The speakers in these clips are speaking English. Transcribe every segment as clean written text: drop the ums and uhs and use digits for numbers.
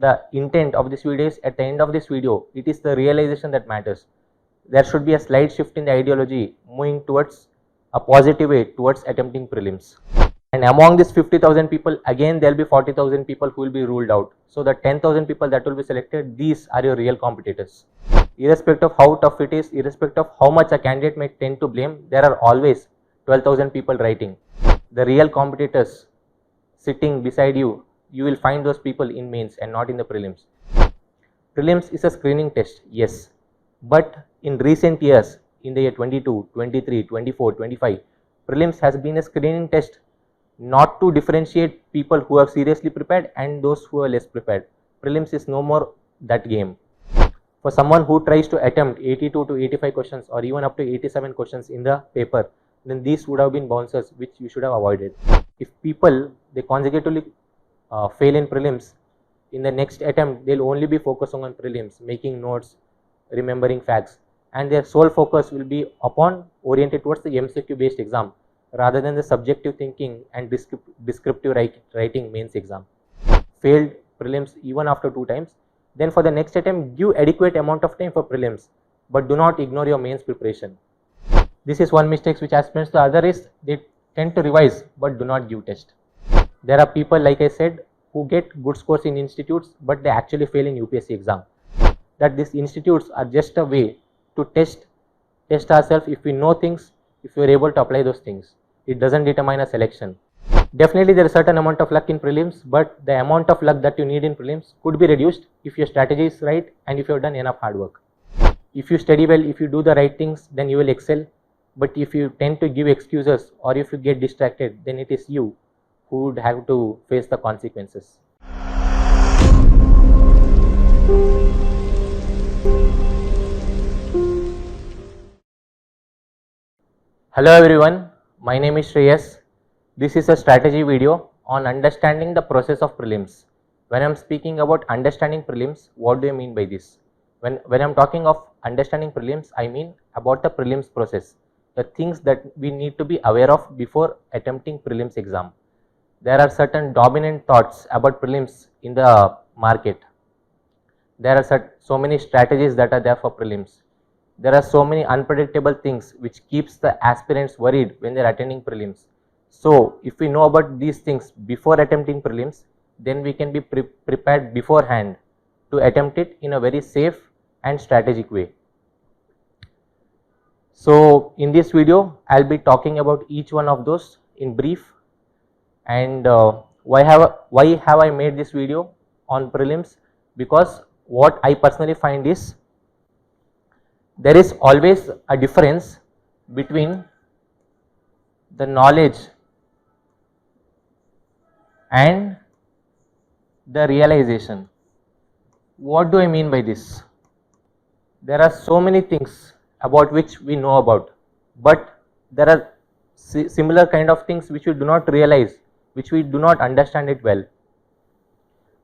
the intent of this video is, at the end of this video, it is the realization that matters. There should be a slight shift in the ideology, moving towards a positive way towards attempting prelims. And among these 50,000 people, again there will be 40,000 people who will be ruled out. So the 10,000 people that will be selected, these are your real competitors. Irrespective of how tough it is, irrespective of how much a candidate may tend to blame, there are always 12,000 people writing. The real competitors sitting beside you, you will find those people in mains and not in the prelims. Prelims is a screening test, yes, but in recent years, in the year 22, 23, 24, 25, prelims has been a screening test not to differentiate people who are seriously prepared and those who are less prepared. Prelims is no more that game. For someone who tries to attempt 82 to 85 questions or even up to 87 questions in the paper, then these would have been bouncers which you should have avoided. If people, they consecutively fail in prelims, in the next attempt they will only be focusing on prelims, making notes, remembering facts, and their sole focus will be upon oriented towards the MCQ based exam rather than the subjective thinking and descriptive writing mains exam. Failed prelims even after 2 times, then for the next attempt give adequate amount of time for prelims, but do not ignore your mains preparation. This is one mistake which aspirants. The other is they tend to revise but do not give test. There are people, like I said, who get good scores in institutes but they actually fail in UPSC exam. That these institutes are just a way to test ourselves if we know things, if we are able to apply those things. It doesn't determine a selection. Definitely there is a certain amount of luck in prelims, but the amount of luck that you need in prelims could be reduced if your strategy is right and if you have done enough hard work. If you study well, if you do the right things, then you will excel. But if you tend to give excuses or if you get distracted, then it is you who would have to face the consequences. Hello everyone, my name is Shreyas. This is a strategy video on understanding the process of prelims. When I am speaking about understanding prelims, what do I mean by this? When I am talking of understanding prelims, I mean about the prelims process, the things that we need to be aware of before attempting prelims exam. There are certain dominant thoughts about prelims in the market. There are so many strategies that are there for prelims. There are so many unpredictable things which keeps the aspirants worried when they are attending prelims. So if we know about these things before attempting prelims, then we can be prepared beforehand to attempt it in a very safe and strategic way. So in this video, I'll be talking about each one of those in brief. And why have I made this video on prelims? Because what I personally find is there is always a difference between the knowledge and the realization. What do I mean by this? There are so many things about which we know about, but there are similar kind of things which we do not realize, which we do not understand it well.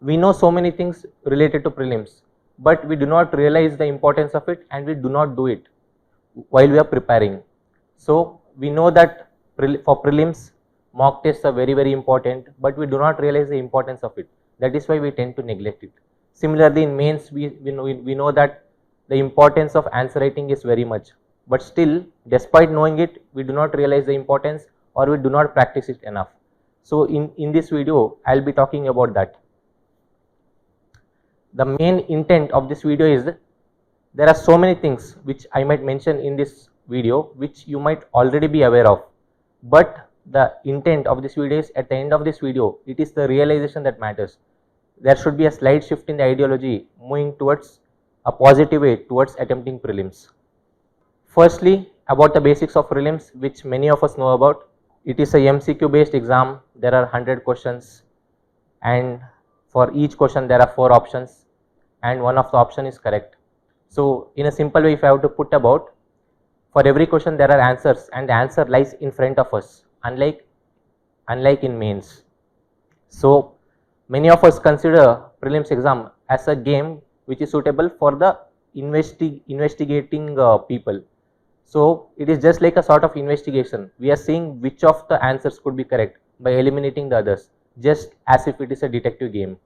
We know so many things related to prelims, but we do not realize the importance of it and we do not do it while we are preparing. So we know that for prelims, mock tests are very important, but we do not realize the importance of it. That is why we tend to neglect it. Similarly in mains, we know that the importance of answer writing is very much, but still despite knowing it, we do not realize the importance or we do not practice it enough. So in this video, I will be talking about that. The main intent of this video is that there are so many things which I might mention in this video which you might already be aware of, but the intent of this video is, at the end of this video, it is the realization that matters. There should be a slight shift in the ideology, moving towards a positive way towards attempting prelims. Firstly, about the basics of prelims, which many of us know about. It is a MCQ based exam. There are 100 questions and for each question there are 4 options and one of the option is correct. So in a simple way, if I have to put about, for every question there are answers and the answer lies in front of us, unlike in mains. So many of us consider prelims exam as a game which is suitable for the investigating people. So it is just like a sort of investigation. We are seeing which of the answers could be correct by eliminating the others, just as if it is a detective game.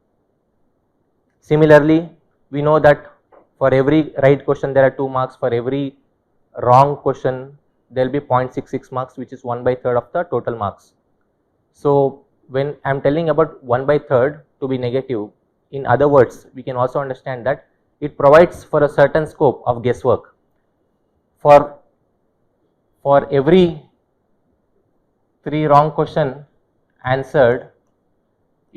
Similarly, we know that for every right question there are 2 marks, for every wrong question there will be 0.66 marks, which is 1/3 of the total marks. So when I am telling about 1/3 to be negative, in other words, we can also understand that it provides for a certain scope of guesswork. For every 3 wrong question answered,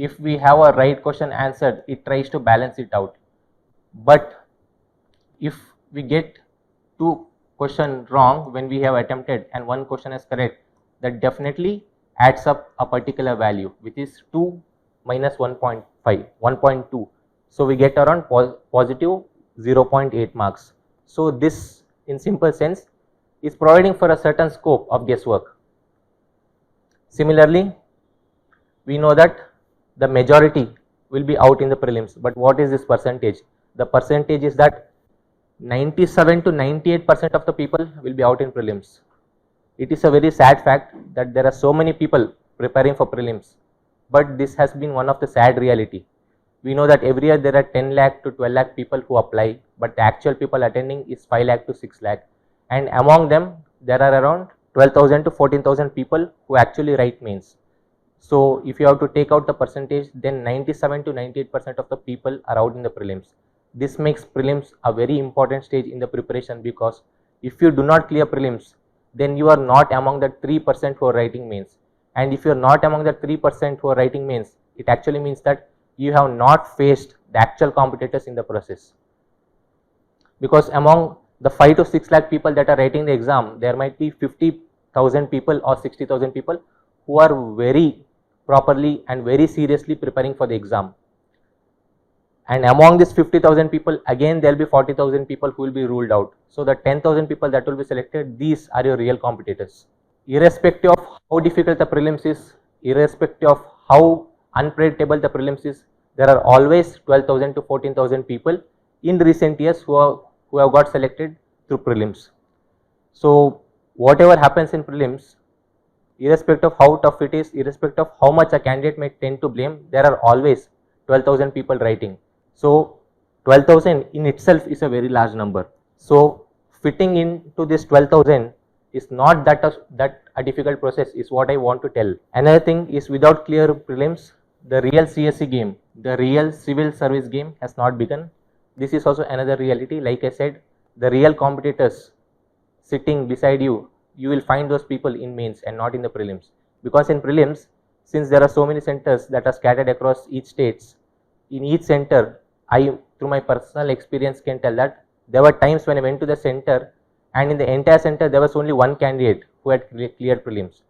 if we have a right question answered, it tries to balance it out. But if we get 2 questions wrong when we have attempted and 1 question is correct, that definitely adds up a particular value, which is 2 minus 1.5, 1.2. So we get around positive 0.8 marks. So this, in simple sense, is providing for a certain scope of guesswork. Similarly, we know that the majority will be out in the prelims, but what is this percentage? The percentage is that 97 to 98% of the people will be out in prelims. It is a very sad fact that there are so many people preparing for prelims, but this has been one of the sad reality. We know that every year there are 10 lakh to 12 lakh people who apply, but the actual people attending is 5 lakh to 6 lakh, and among them there are around 12,000 to 14,000 people who actually write mains. So if you have to take out the percentage, then 97 to 98% of the people are out in the prelims. This makes prelims a very important stage in the preparation, because if you do not clear prelims, then you are not among the 3% who are writing mains. And if you are not among the 3% who are writing mains, it actually means that you have not faced the actual competitors in the process. Because among the 5 to 6 lakh people that are writing the exam, there might be 50,000 people or 60,000 people who are very properly and very seriously preparing for the exam. And among these 50,000 people, again there will be 40,000 people who will be ruled out. So the 10,000 people that will be selected, these are your real competitors. Irrespective of how difficult the prelims is, irrespective of how unpredictable the prelims is, there are always 12,000 to 14,000 people in recent years who have got selected through prelims. So whatever happens in prelims, irrespective of how tough it is, irrespective of how much a candidate may tend to blame, there are always 12,000 people writing. So 12,000 in itself is a very large number. So fitting into this 12,000 is not that a difficult process, is what I want to tell. Another thing is, without clear prelims, the real CSE game, the real civil service game has not begun. This is also another reality. Like I said, the real competitors sitting beside you, you will find those people in mains and not in the prelims. Because in prelims, since there are so many centers that are scattered across each states, in each center, I, through my personal experience, can tell that there were times when I went to the center, and in the entire center there was only one candidate who had cleared prelims.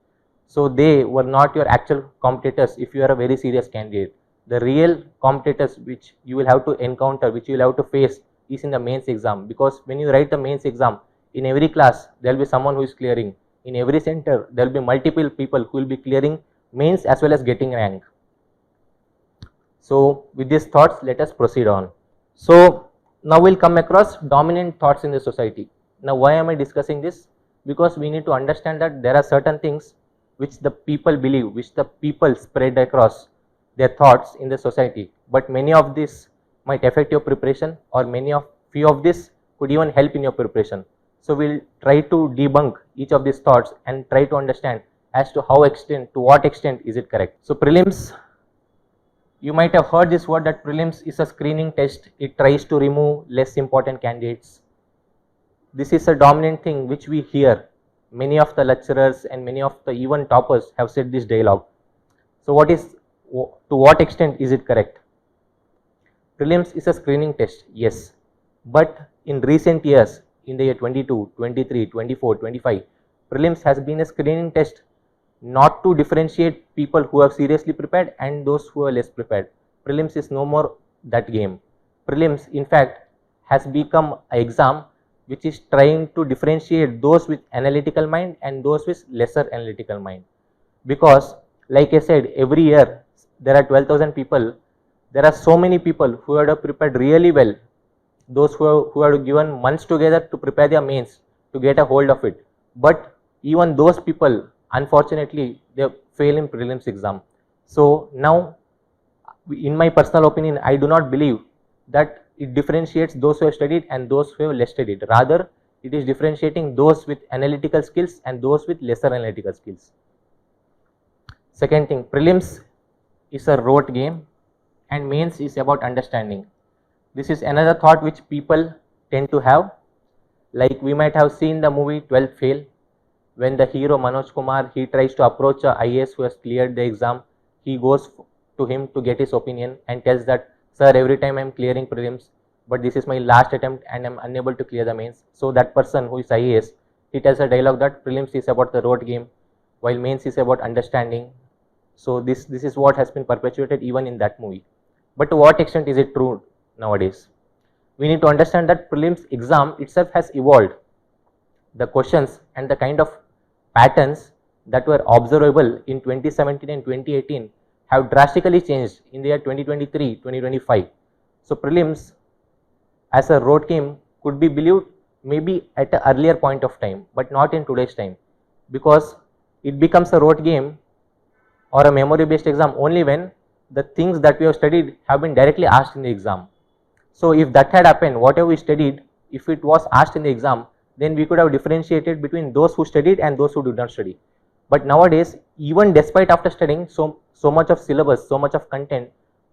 So they were not your actual competitors if you are a very serious candidate. The real competitors which you will have to encounter, which you will have to face, is in the mains exam. Because when you write the mains exam, in every class there will be someone who is clearing. In every center there will be multiple people who will be clearing mains as well as getting rank. So with these thoughts, let us proceed on. So now we'll come across dominant thoughts in the society. Now why am I discussing this? Because we need to understand that there are certain things which the people believe, which the people spread across their thoughts in the society, but many of these might affect your preparation, or few of these could even help in your preparation. So we'll try to debunk each of these thoughts and try to understand as to what extent is it correct. So prelims, you might have heard this word, that prelims is a screening test. It tries to remove less important candidates. This is a dominant thing which we hear. Many of the lecturers and many of the even toppers have said this dialogue. So to what extent is it correct? Prelims is a screening test, yes. But in recent years, in the year 22, 23, 24, 25, prelims has been a screening test not to differentiate people who are seriously prepared and those who are less prepared. Prelims is no more that game. Prelims, in fact, has become an exam which is trying to differentiate those with analytical mind and those with lesser analytical mind. Because, like I said, every year there are 12,000 people. There are so many people who have prepared really well. Those who have given months together to prepare their mains, to get a hold of it. But even those people, unfortunately, they fail in prelims exam. So now, in my personal opinion, I do not believe that it differentiates those who have studied and those who have less studied. Rather, it is differentiating those with analytical skills and those with lesser analytical skills. Second thing, prelims is a rote game and mains is about understanding. This is another thought which people tend to have. Like we might have seen the movie 12th Fail, when the hero Manoj Kumar, he tries to approach a IAS who has cleared the exam. He goes to him to get his opinion and tells that, sir, every time I am clearing prelims, but this is my last attempt and I am unable to clear the mains. So that person who is IAS, he tells a dialogue that prelims is about the rote game, while mains is about understanding. So this is what has been perpetuated even in that movie. But to what extent is it true nowadays? We need to understand that prelims exam itself has evolved. The questions and the kind of patterns that were observable in 2017 and 2018 have drastically changed in the year 2023, 2025. So prelims as a rote game could be believed maybe at an earlier point of time, but not in today's time, because it becomes a rote game or a memory based exam only when the things that we have studied have been directly asked in the exam. So if that had happened, whatever we studied, if it was asked in the exam, then we could have differentiated between those who studied and those who did not study. But nowadays, even despite after studying so much of syllabus, so much of content,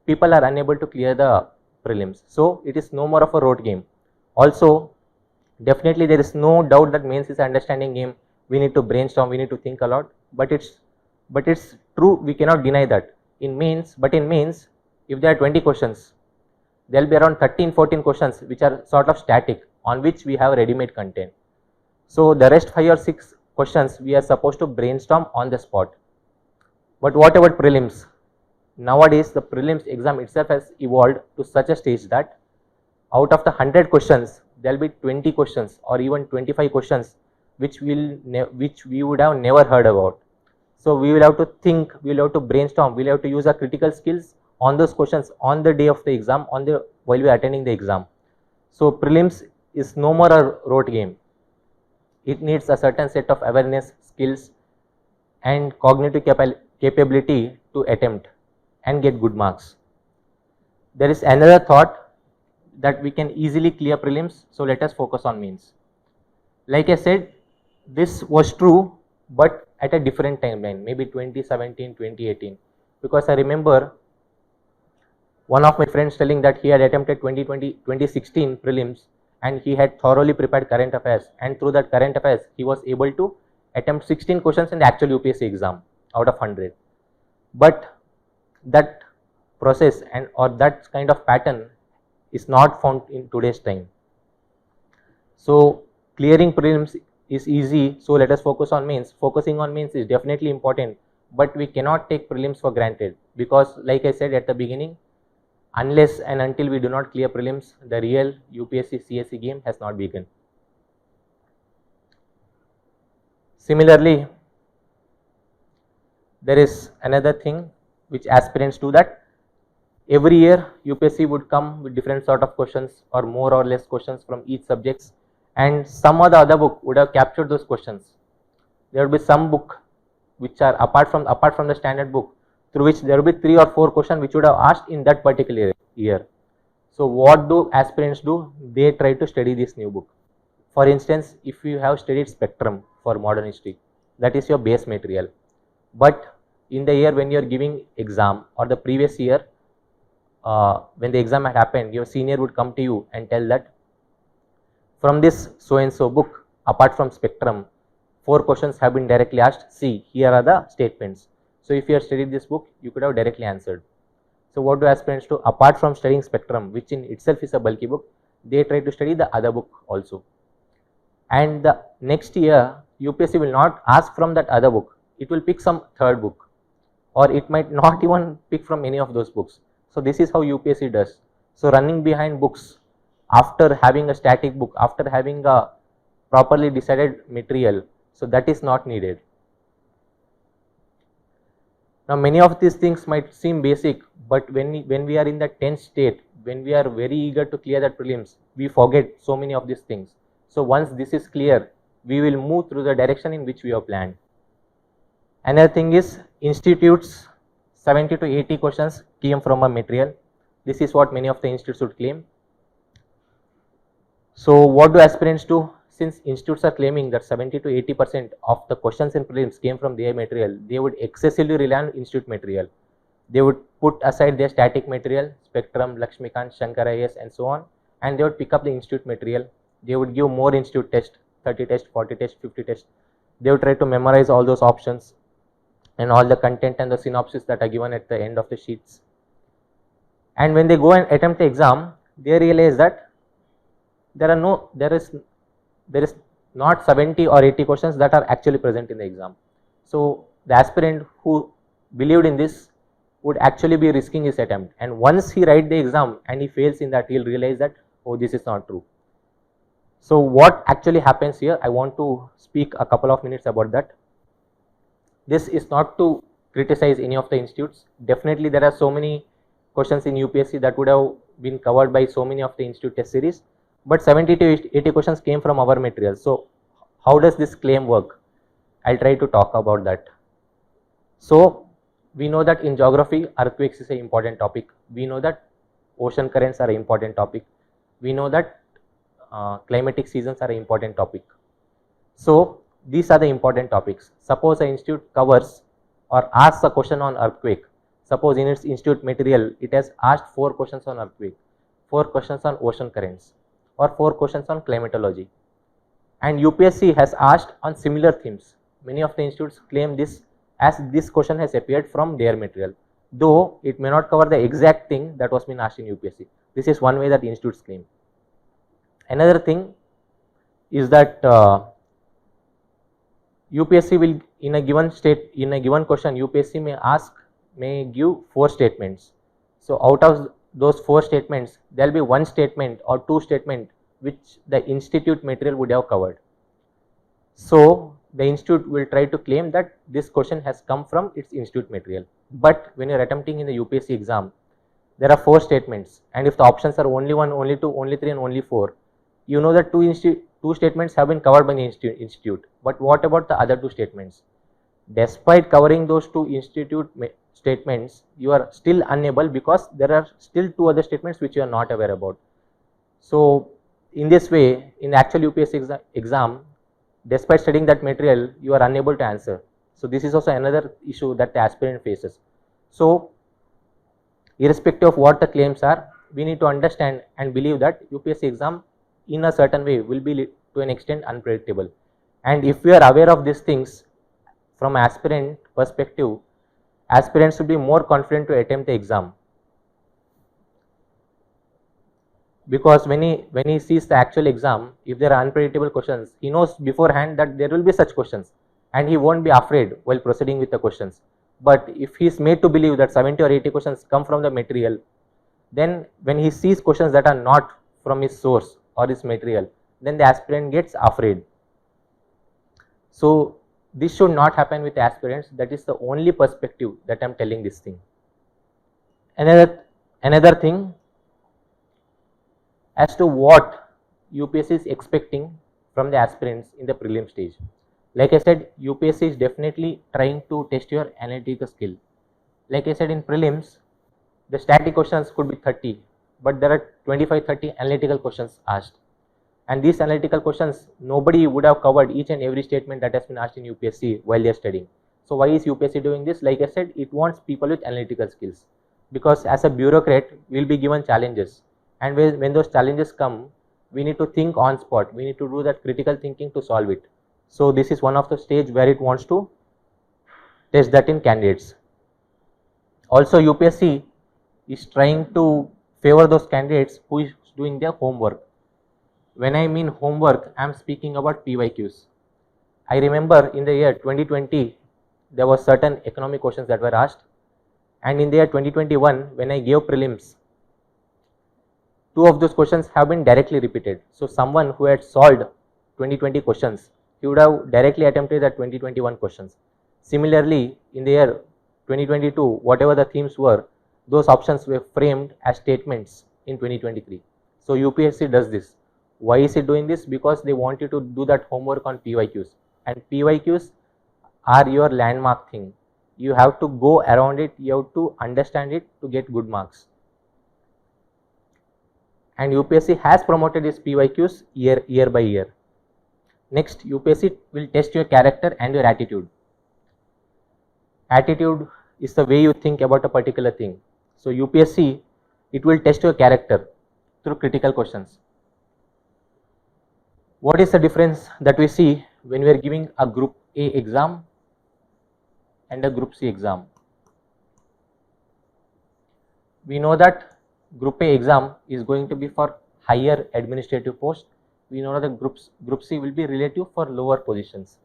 people are unable to clear the prelims. So it is no more of a rote game. Also, definitely there is no doubt that mains is an understanding game. We need to brainstorm, we need to think a lot, but it's true, we cannot deny that. In mains, if there are 20 questions, there will be around 13-14 questions which are sort of static, on which we have ready-made content. So the rest 5 or 6 questions we are supposed to brainstorm on the spot. But what about prelims? Nowadays the prelims exam itself has evolved to such a stage that out of the 100 questions, there will be 20 questions or even 25 questions which we would have never heard about. So we will have to think, we will have to brainstorm, we will have to use our critical skills on those questions on the day of the exam, while we are attending the exam. So prelims is no more a rote game. It needs a certain set of awareness, skills and cognitive capability to attempt and get good marks. There is another thought that we can easily clear prelims, so let us focus on mains. Like I said, this was true, but at a different timeline, maybe 2017, 2018, because I remember one of my friends telling that he had attempted 2016 prelims and he had thoroughly prepared current affairs, and through that current affairs he was able to attempt 16 questions in the actual UPSC exam out of 100. But that process or that kind of pattern is not found in today's time. So clearing prelims is easy, so let us focus on mains. Focusing on mains is definitely important, but we cannot take prelims for granted, because like I said at the beginning, unless and until we do not clear prelims, the real UPSC CSE game has not begun. Similarly, there is another thing which aspirants do, that every year UPSC would come with different sort of questions or more or less questions from each subjects, and some or the other book would have captured those questions. There would be some book which are apart from the standard book, through which there will be 3 or 4 questions which would have asked in that particular year. So what do aspirants do? They try to study this new book. For instance, if you have studied Spectrum for modern history, that is your base material. But in the year when you are giving exam, or the previous year when the exam had happened, your senior would come to you and tell that from this so and so book, apart from Spectrum, 4 questions have been directly asked. See, here are the statements. So if you have studied this book, you could have directly answered. So what do aspirants do? Apart from studying Spectrum, which in itself is a bulky book, they try to study the other book also. And the next year, UPSC will not ask from that other book. It will pick some third book, or it might not even pick from any of those books. So this is how UPSC does. So running behind books after having a static book, after having a properly decided material, so that is not needed. Now many of these things might seem basic, but when we are in the tense state, when we are very eager to clear that prelims, we forget so many of these things. So once this is clear, we will move through the direction in which we have planned. Another thing is, institutes 70 to 80 questions came from a material. This is what many of the institutes would claim. So what do aspirants do? Since institutes are claiming that 70 to 80% of the questions in prelims came from their material, they would excessively rely on institute material. They would put aside their static material, Spectrum, Lakshmikant, Shankar IAS and so on, and they would pick up the institute material. They would give more institute tests, 30 tests, 40 tests, 50 tests. They would try to memorize all those options and all the content and the synopsis that are given at the end of the sheets. And when they go and attempt the exam, they realize that there is not 70 or 80 questions that are actually present in the exam. So the aspirant who believed in this would actually be risking his attempt, and once he writes the exam and he fails in that, he'll realize that, oh, this is not true. So what actually happens here, I want to speak a couple of minutes about that. This is not to criticize any of the institutes. Definitely there are so many questions in UPSC that would have been covered by so many of the institute test series, but 70 to 80 questions came from our material. So how does this claim work? I'll try to talk about that. So we know that in geography, earthquakes is an important topic. We know that ocean currents are an important topic. We know that climatic seasons are an important topic. So these are the important topics. Suppose an institute covers or asks a question on earthquake. Suppose in its institute material, it has asked 4 questions on earthquake, 4 questions on ocean currents, or 4 questions on climatology. And UPSC has asked on similar themes. Many of the institutes claim this as this question has appeared from their material, though it may not cover the exact thing that was been asked in UPSC. This is one way that the institutes claim. Another thing is that UPSC will, in a given question, UPSC may give 4 statements. So out of those 4 statements, there will be 1 statement or 2 statements which the institute material would have covered. So the institute will try to claim that this question has come from its institute material. But when you are attempting in the UPSC exam, there are 4 statements, and if the options are only 1, only 2, only 3 and only 4, you know that 2 statements have been covered by the institute. But what about the other 2 statements? Despite covering those 2 institute statements, you are still unable, because there are still 2 other statements which you are not aware about. So in this way, in the actual UPSC exam, despite studying that material, you are unable to answer. So this is also another issue that the aspirant faces. So irrespective of what the claims are, we need to understand and believe that UPSC exam in a certain way will be to an extent unpredictable. And if we are aware of these things from aspirant perspective, aspirants should be more confident to attempt the exam. Because when he sees the actual exam, if there are unpredictable questions, he knows beforehand that there will be such questions, and he won't be afraid while proceeding with the questions. But if he is made to believe that 70 or 80 questions come from the material, then when he sees questions that are not from his source or his material, then the aspirant gets afraid. So this should not happen with the aspirants. That is the only perspective that I am telling this thing. Another thing, as to what UPSC is expecting from the aspirants in the prelim stage. Like I said, UPSC is definitely trying to test your analytical skill. Like I said, in prelims, the static questions could be 30, but there are 25-30 analytical questions asked. And these analytical questions, nobody would have covered each and every statement that has been asked in UPSC while they are studying. So why is UPSC doing this? Like I said, it wants people with analytical skills, because as a bureaucrat, we will be given challenges. And when those challenges come, we need to think on spot. We need to do that critical thinking to solve it. So this is one of the stage where it wants to test that in candidates. Also, UPSC is trying to favor those candidates who is doing their homework. When I mean homework, I am speaking about PYQs. I remember in the year 2020, there were certain economic questions that were asked, and in the year 2021, when I gave prelims, 2 of those questions have been directly repeated. So someone who had solved 2020 questions, he would have directly attempted the 2021 questions. Similarly, in the year 2022, whatever the themes were, those options were framed as statements in 2023. So UPSC does this. Why is it doing this? Because they want you to do that homework on PYQs, and PYQs are your landmark thing. You have to go around it, you have to understand it to get good marks. and UPSC has promoted its PYQs year by year. Next, UPSC will test your character and your attitude. Attitude is the way you think about a particular thing. So UPSC, it will test your character through critical questions. What is the difference that we see when we are giving a Group A exam and a Group C exam? We know that Group A exam is going to be for higher administrative posts. We know that Group C will be relative for lower positions.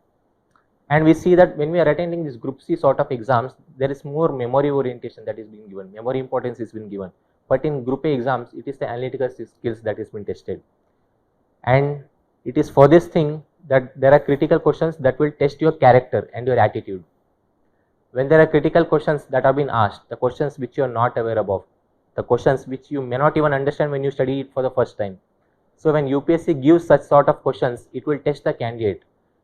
And we see that when we are attending this Group C sort of exams, there is more memory orientation that is being given, memory importance is being given. But in Group A exams, it is the analytical skills that is being tested. And it is for this thing that there are critical questions that will test your character and your attitude. When there are critical questions that have been asked, the questions which you are not aware of, the questions which you may not even understand when you study it for the first time. So when UPSC gives such sort of questions, it will test the candidate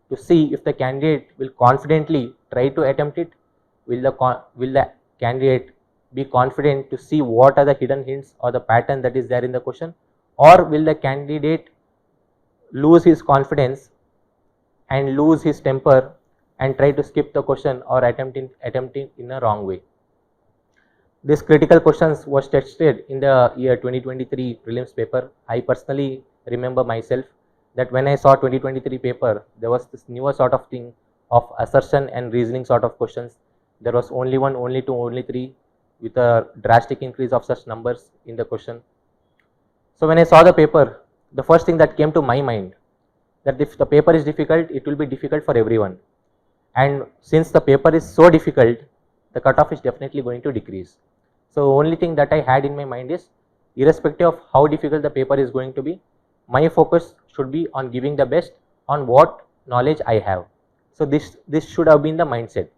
to see if the candidate will confidently try to attempt it. Will the candidate be confident to see what are the hidden hints or the pattern that is there in the question, or will the candidate lose his confidence and lose his temper and try to skip the question or attempting in a wrong way. This critical questions was tested in the year 2023 prelims paper. I personally remember myself that when I saw 2023 paper, there was this newer sort of thing of assertion and reasoning sort of questions. There was only 1, only 2, only 3 with a drastic increase of such numbers in the question. So when I saw the paper, the first thing that came to my mind that if the paper is difficult, it will be difficult for everyone. And since the paper is so difficult, the cutoff is definitely going to decrease. So only thing that I had in my mind is, irrespective of how difficult the paper is going to be, my focus should be on giving the best on what knowledge I have. So this should have been the mindset.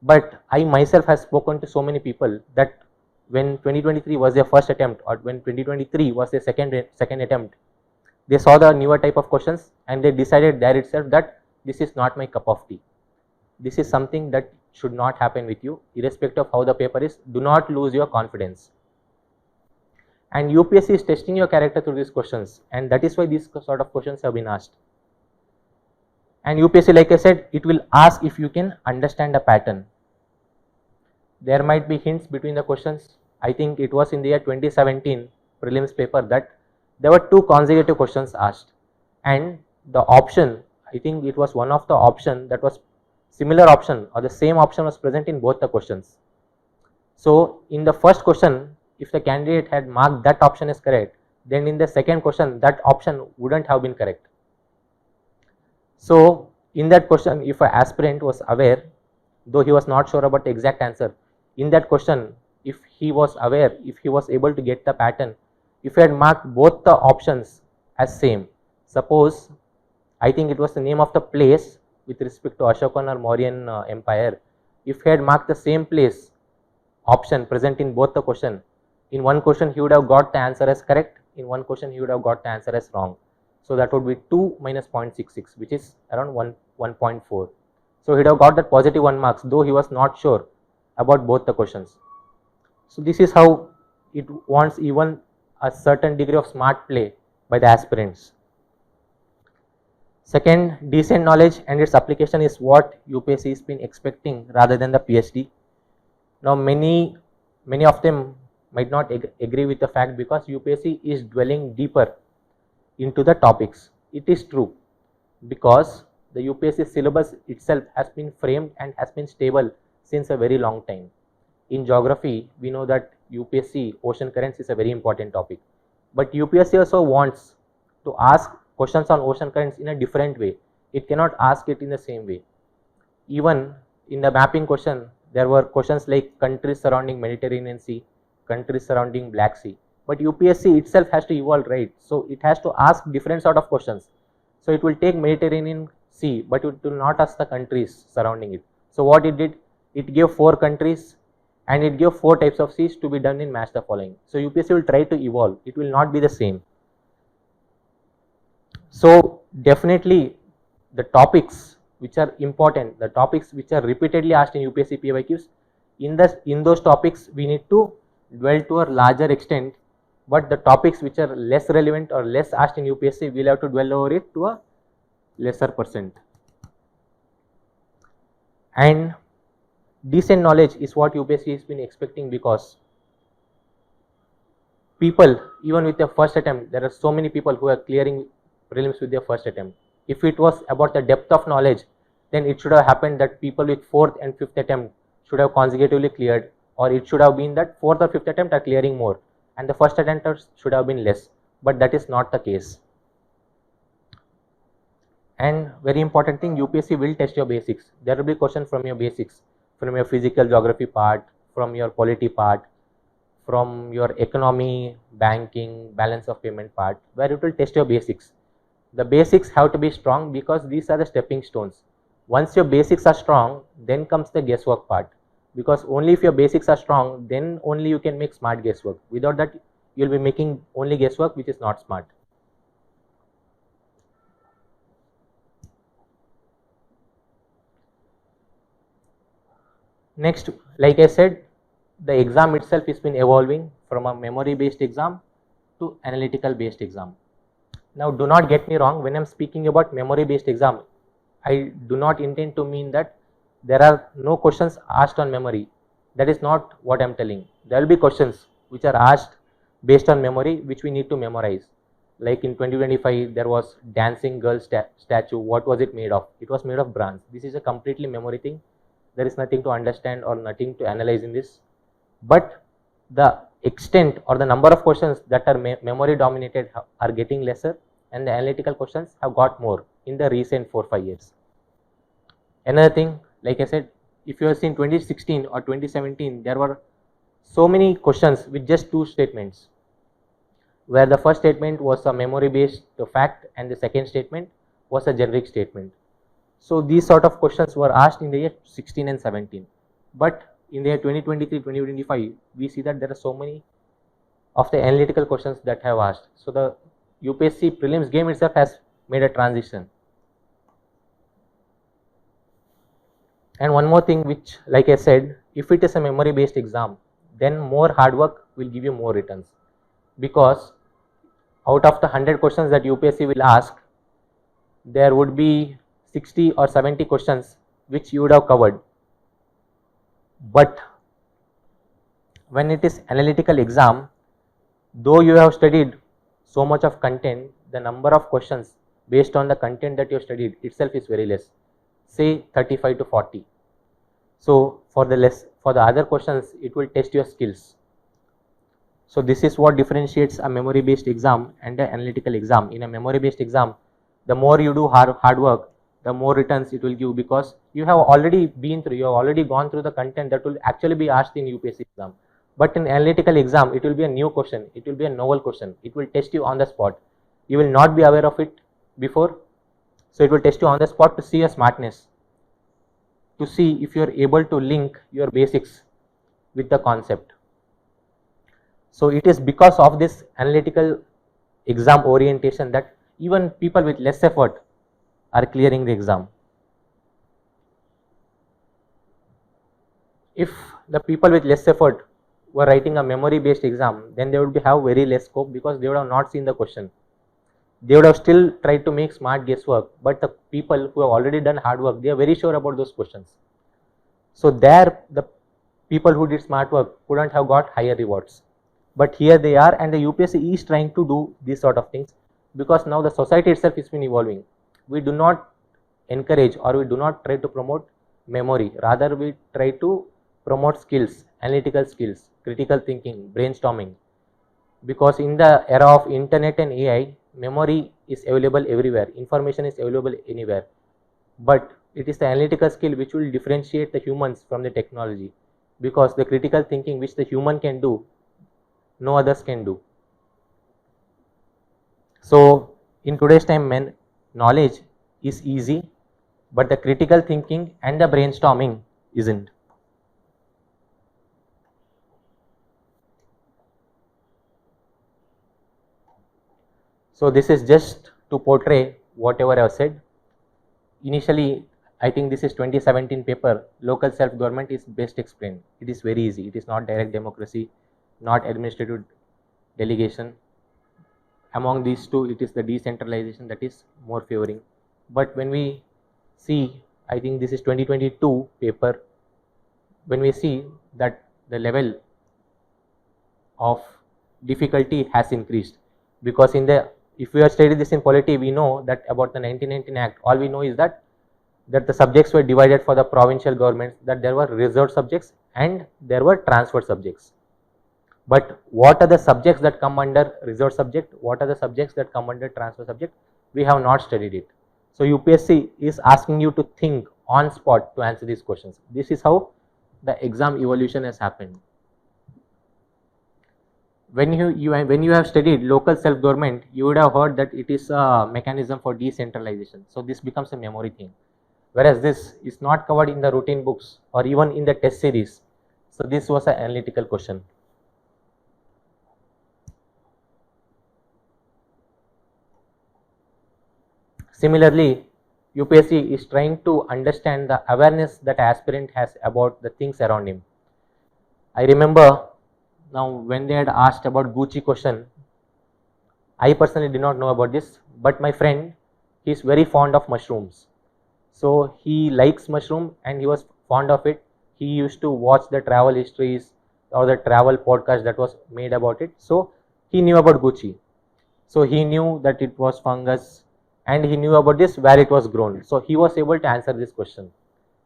But I myself have spoken to so many people that when 2023 was their first attempt, or when 2023 was their second attempt, they saw the newer type of questions and they decided there itself that this is not my cup of tea. This is something that should not happen with you. Irrespective of how the paper is, do not lose your confidence. And UPSC is testing your character through these questions, and that is why these sort of questions have been asked. And UPSC, like I said, it will ask if you can understand a pattern. There might be hints between the questions. I think it was in the year 2017 prelims paper that there were 2 consecutive questions asked, and the option, I think it was one of the option that was similar option or the same option was present in both the questions. So in the first question, if the candidate had marked that option as correct, then in the second question that option wouldn't have been correct. So in that question, if an aspirant was aware, though he was not sure about the exact answer, in that question, if he was aware, if he was able to get the pattern, if he had marked both the options as same, suppose I think it was the name of the place with respect to Ashokan or Mauryan Empire, if he had marked the same place option present in both the question, in one question he would have got the answer as correct, in one question he would have got the answer as wrong. So that would be 2 minus 0.66, which is around 1.4. So he would have got that positive 1 marks, though he was not sure about both the questions. So this is how it wants even a certain degree of smart play by the aspirants. Second, decent knowledge and its application is what UPSC has been expecting rather than the PhD. Now many of them might not agree with the fact, because UPSC is dwelling deeper into the topics. It is true, because the UPSC syllabus itself has been framed and has been stable since a very long time. In geography, we know that UPSC ocean currents is a very important topic, but UPSC also wants to ask questions on ocean currents in a different way. It cannot ask it in the same way. Even in the mapping question, there were questions like countries surrounding Mediterranean Sea, countries surrounding Black Sea, but UPSC itself has to evolve, right? So it has to ask different sort of questions. So it will take Mediterranean Sea, but it will not ask the countries surrounding it. So what it did, it gave 4 countries and it gave 4 types of seas to be done in match the following. So UPSC will try to evolve, it will not be the same. So definitely the topics which are important, the topics which are repeatedly asked in UPSC PYQs, in those topics we need to dwell to a larger extent but the topics which are less relevant or less asked in UPSC, we will have to dwell over it to a lesser percent. And decent knowledge is what UPSC has been expecting, because people, even with their first attempt, there are so many people who are clearing prelims with their first attempt. If it was about the depth of knowledge, then it should have happened that people with fourth and fifth attempt should have consecutively cleared, or it should have been that fourth or fifth attempt are clearing more and the first attempters should have been less, but that is not the case. And very important thing, UPSC will test your basics. There will be questions from your basics, from your physical geography part, from your polity part, from your economy, banking, balance of payment part, where it will test your basics. The basics have to be strong because these are the stepping stones. Once your basics are strong, then comes the guesswork part, because only if your basics are strong, then only you can make smart guesswork. Without that, you will be making only guesswork which is not smart. Next, like I said, the exam itself has been evolving from a memory based exam to analytical based exam. Now do not get me wrong, when I am speaking about memory based exam, I do not intend to mean that there are no questions asked on memory. That is not what I am telling. There will be questions which are asked based on memory which we need to memorize. Like in 2025 there was dancing girl statue. What was it made of? It was made of bronze. This is a completely memory thing. There is nothing to understand or nothing to analyze in this, but the extent or the number of questions that are memory dominated are getting lesser, and the analytical questions have got more in the recent 4-5 years. Another thing, like I said, if you have seen 2016 or 2017, there were so many questions with just two statements, where the first statement was a memory based fact and the second statement was a generic statement. So these sort of questions were asked in the year 16 and 17, but in the year 2023, 2025, we see that there are so many of the analytical questions that have asked. So the UPSC prelims game itself has made a transition. And one more thing, which, like I said, if it is a memory based exam, then more hard work will give you more returns, because out of the 100 questions that UPSC will ask, there would be 60 or 70 questions which you would have covered. But when it is analytical exam, though you have studied so much of content, the number of questions based on the content that you have studied itself is very less, say 35 to 40. So for the other questions, it will test your skills. So this is what differentiates a memory based exam and an analytical exam. In a memory based exam, the more you do hard work, the more returns it will give, because you have already gone through the content that will actually be asked in UPSC exam. But in analytical exam, it will be a new question, it will be a novel question, it will test you on the spot. You will not be aware of it before, so it will test you on the spot to see your smartness, to see if you are able to link your basics with the concept. So it is because of this analytical exam orientation that even people with less effort are clearing the exam. If the people with less effort were writing a memory based exam, then they would have very less scope, because they would have not seen the question. They would have still tried to make smart guesswork, but the people who have already done hard work, they are very sure about those questions. So there the people who did smart work couldn't have got higher rewards. But here they are, and the UPSC is trying to do these sort of things, because now the society itself has been evolving. We do not encourage or we do not try to promote memory, rather we try to promote skills, analytical skills, critical thinking, brainstorming, because in the era of internet and AI, memory is available everywhere, information is available anywhere, but it is the analytical skill which will differentiate the humans from the technology, because the critical thinking which the human can do, no others can do. So in today's time, knowledge is easy, but the critical thinking and the brainstorming isn't. So this is just to portray whatever I have said. Initially, I think this is 2017 paper, local self-government is best explained. It is very easy. It is not direct democracy, not administrative delegation. Among these two, it is the decentralization that is more favoring. But when we see, I think this is 2022 paper, when we see that the level of difficulty has increased, because in the, if we have studied this in polity, we know that about the 1919 Act, all we know is that the subjects were divided for the provincial governments, that there were reserved subjects and there were transferred subjects. But what are the subjects that come under reserved subject, what are the subjects that come under transfer subject, we have not studied it. So UPSC is asking you to think on spot to answer these questions. This is how the exam evolution has happened. When you have studied local self-government, you would have heard that it is a mechanism for decentralization. So this becomes a memory thing. Whereas this is not covered in the routine books or even in the test series. So this was an analytical question. Similarly, UPSC is trying to understand the awareness that aspirant has about the things around him. I remember now when they had asked about Gucci question, I personally did not know about this, but my friend, he is very fond of mushrooms. So he likes mushroom and he was fond of it. He used to watch the travel histories or the travel podcast that was made about it. So he knew about Gucci. So he knew that it was fungus and he knew about this where it was grown. So he was able to answer this question.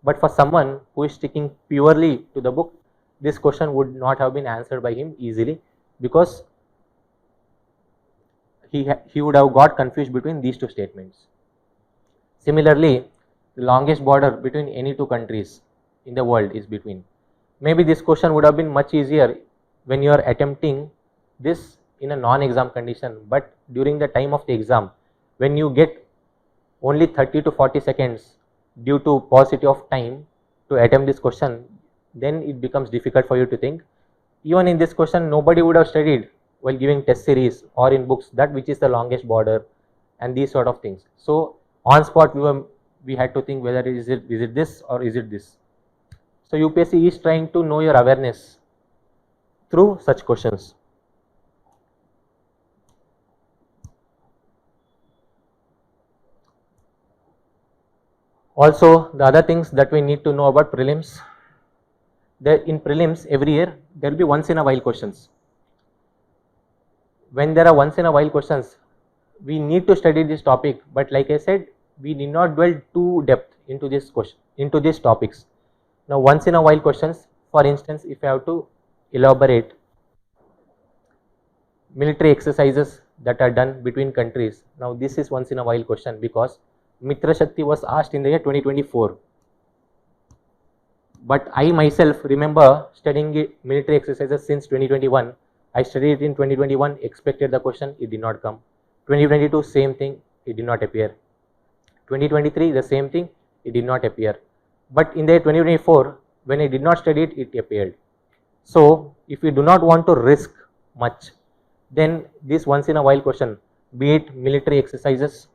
But for someone who is sticking purely to the book, this question would not have been answered by him easily, because he would have got confused between these two statements. Similarly, the longest border between any two countries in the world is between. Maybe this question would have been much easier when you are attempting this in a non-exam condition, but during the time of the exam, when you get only 30 to 40 seconds due to paucity of time to attempt this question, then it becomes difficult for you to think. Even in this question, nobody would have studied while giving test series or in books that which is the longest border and these sort of things. So on spot we had to think whether is it this or is it this. So UPSC is trying to know your awareness through such questions. Also, the other things that we need to know about prelims, that in prelims every year there will be once in a while questions. When there are once in a while questions, we need to study this topic, but like I said, we need not dwell too depth into this question, into these topics. Now once in a while questions, for instance, if I have to elaborate military exercises that are done between countries, now this is once in a while question, because Mitra Shakti was asked in the year 2024. But I myself remember studying military exercises since 2021. I studied it in 2021, expected the question, it did not come. 2022, same thing, it did not appear. 2023, the same thing, it did not appear. But in the year 2024, when I did not study it, it appeared. So if we do not want to risk much, then this once in a while question, be it military exercises,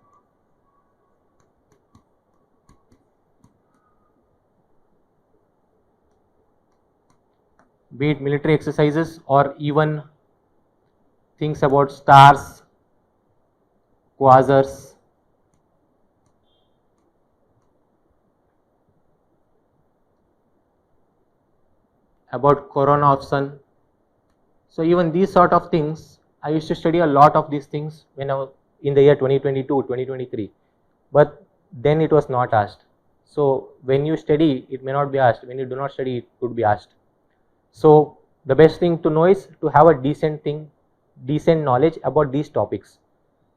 or even things about stars, quasars, about corona of sun. So even these sort of things, I used to study a lot of these things when I was in the year 2022, 2023, but then it was not asked. So when you study, it may not be asked. When you do not study, it could be asked. So the best thing to know is to have a decent knowledge about these topics.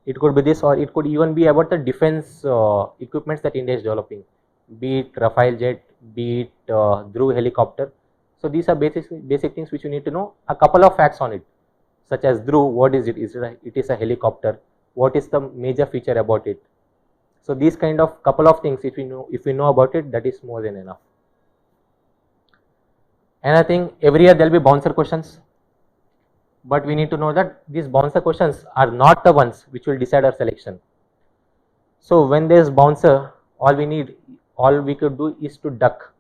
It could be this, or it could even be about the defense equipments that India is developing, be it Rafale jet, be it Dhruv helicopter. So these are basic things which you need to know. A couple of facts on it, such as Dhruv, what is it? It is a helicopter. What is the major feature about it? So these kind of couple of things, if we know about it, that is more than enough. Another thing, every year there will be bouncer questions, but we need to know that these bouncer questions are not the ones which will decide our selection. So when there is bouncer, all we could do is to duck.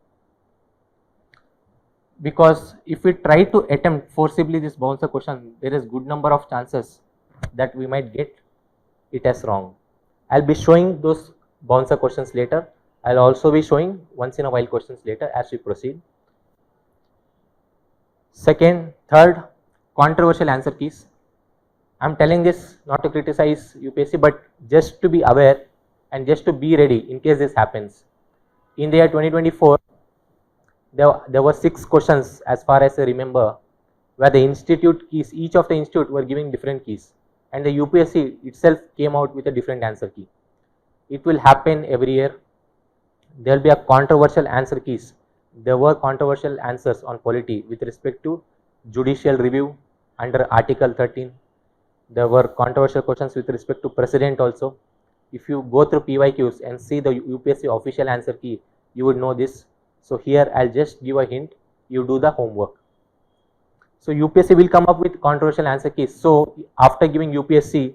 because if we try to attempt forcibly this bouncer question, there is good number of chances that we might get it as wrong. I'll be showing those bouncer questions later. I'll also be showing once in a while questions later as we proceed. Second, third, controversial answer keys. I'm telling this not to criticize UPSC, but just to be aware and just to be ready in case this happens. In the year 2024, there were 6 questions as far as I remember, where the institute keys, each of the institute were giving different keys, and the UPSC itself came out with a different answer key. It will happen every year. There will be a controversial answer keys. There were controversial answers on polity with respect to judicial review under Article 13. There were controversial questions with respect to president also. If you go through PYQs and see the UPSC official answer key, you would know this. So here I'll just give a hint, you do the homework. So UPSC will come up with controversial answer keys. So after giving UPSC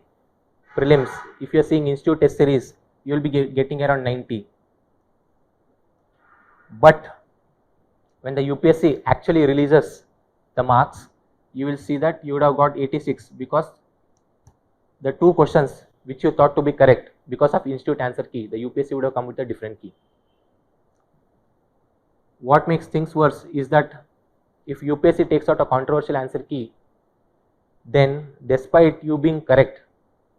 prelims, if you are seeing institute test series, you will be getting around 90. But when the UPSC actually releases the marks, you will see that you would have got 86, because the 2 questions which you thought to be correct, because of institute answer key, the UPSC would have come with a different key. What makes things worse is that if UPSC takes out a controversial answer key, then despite you being correct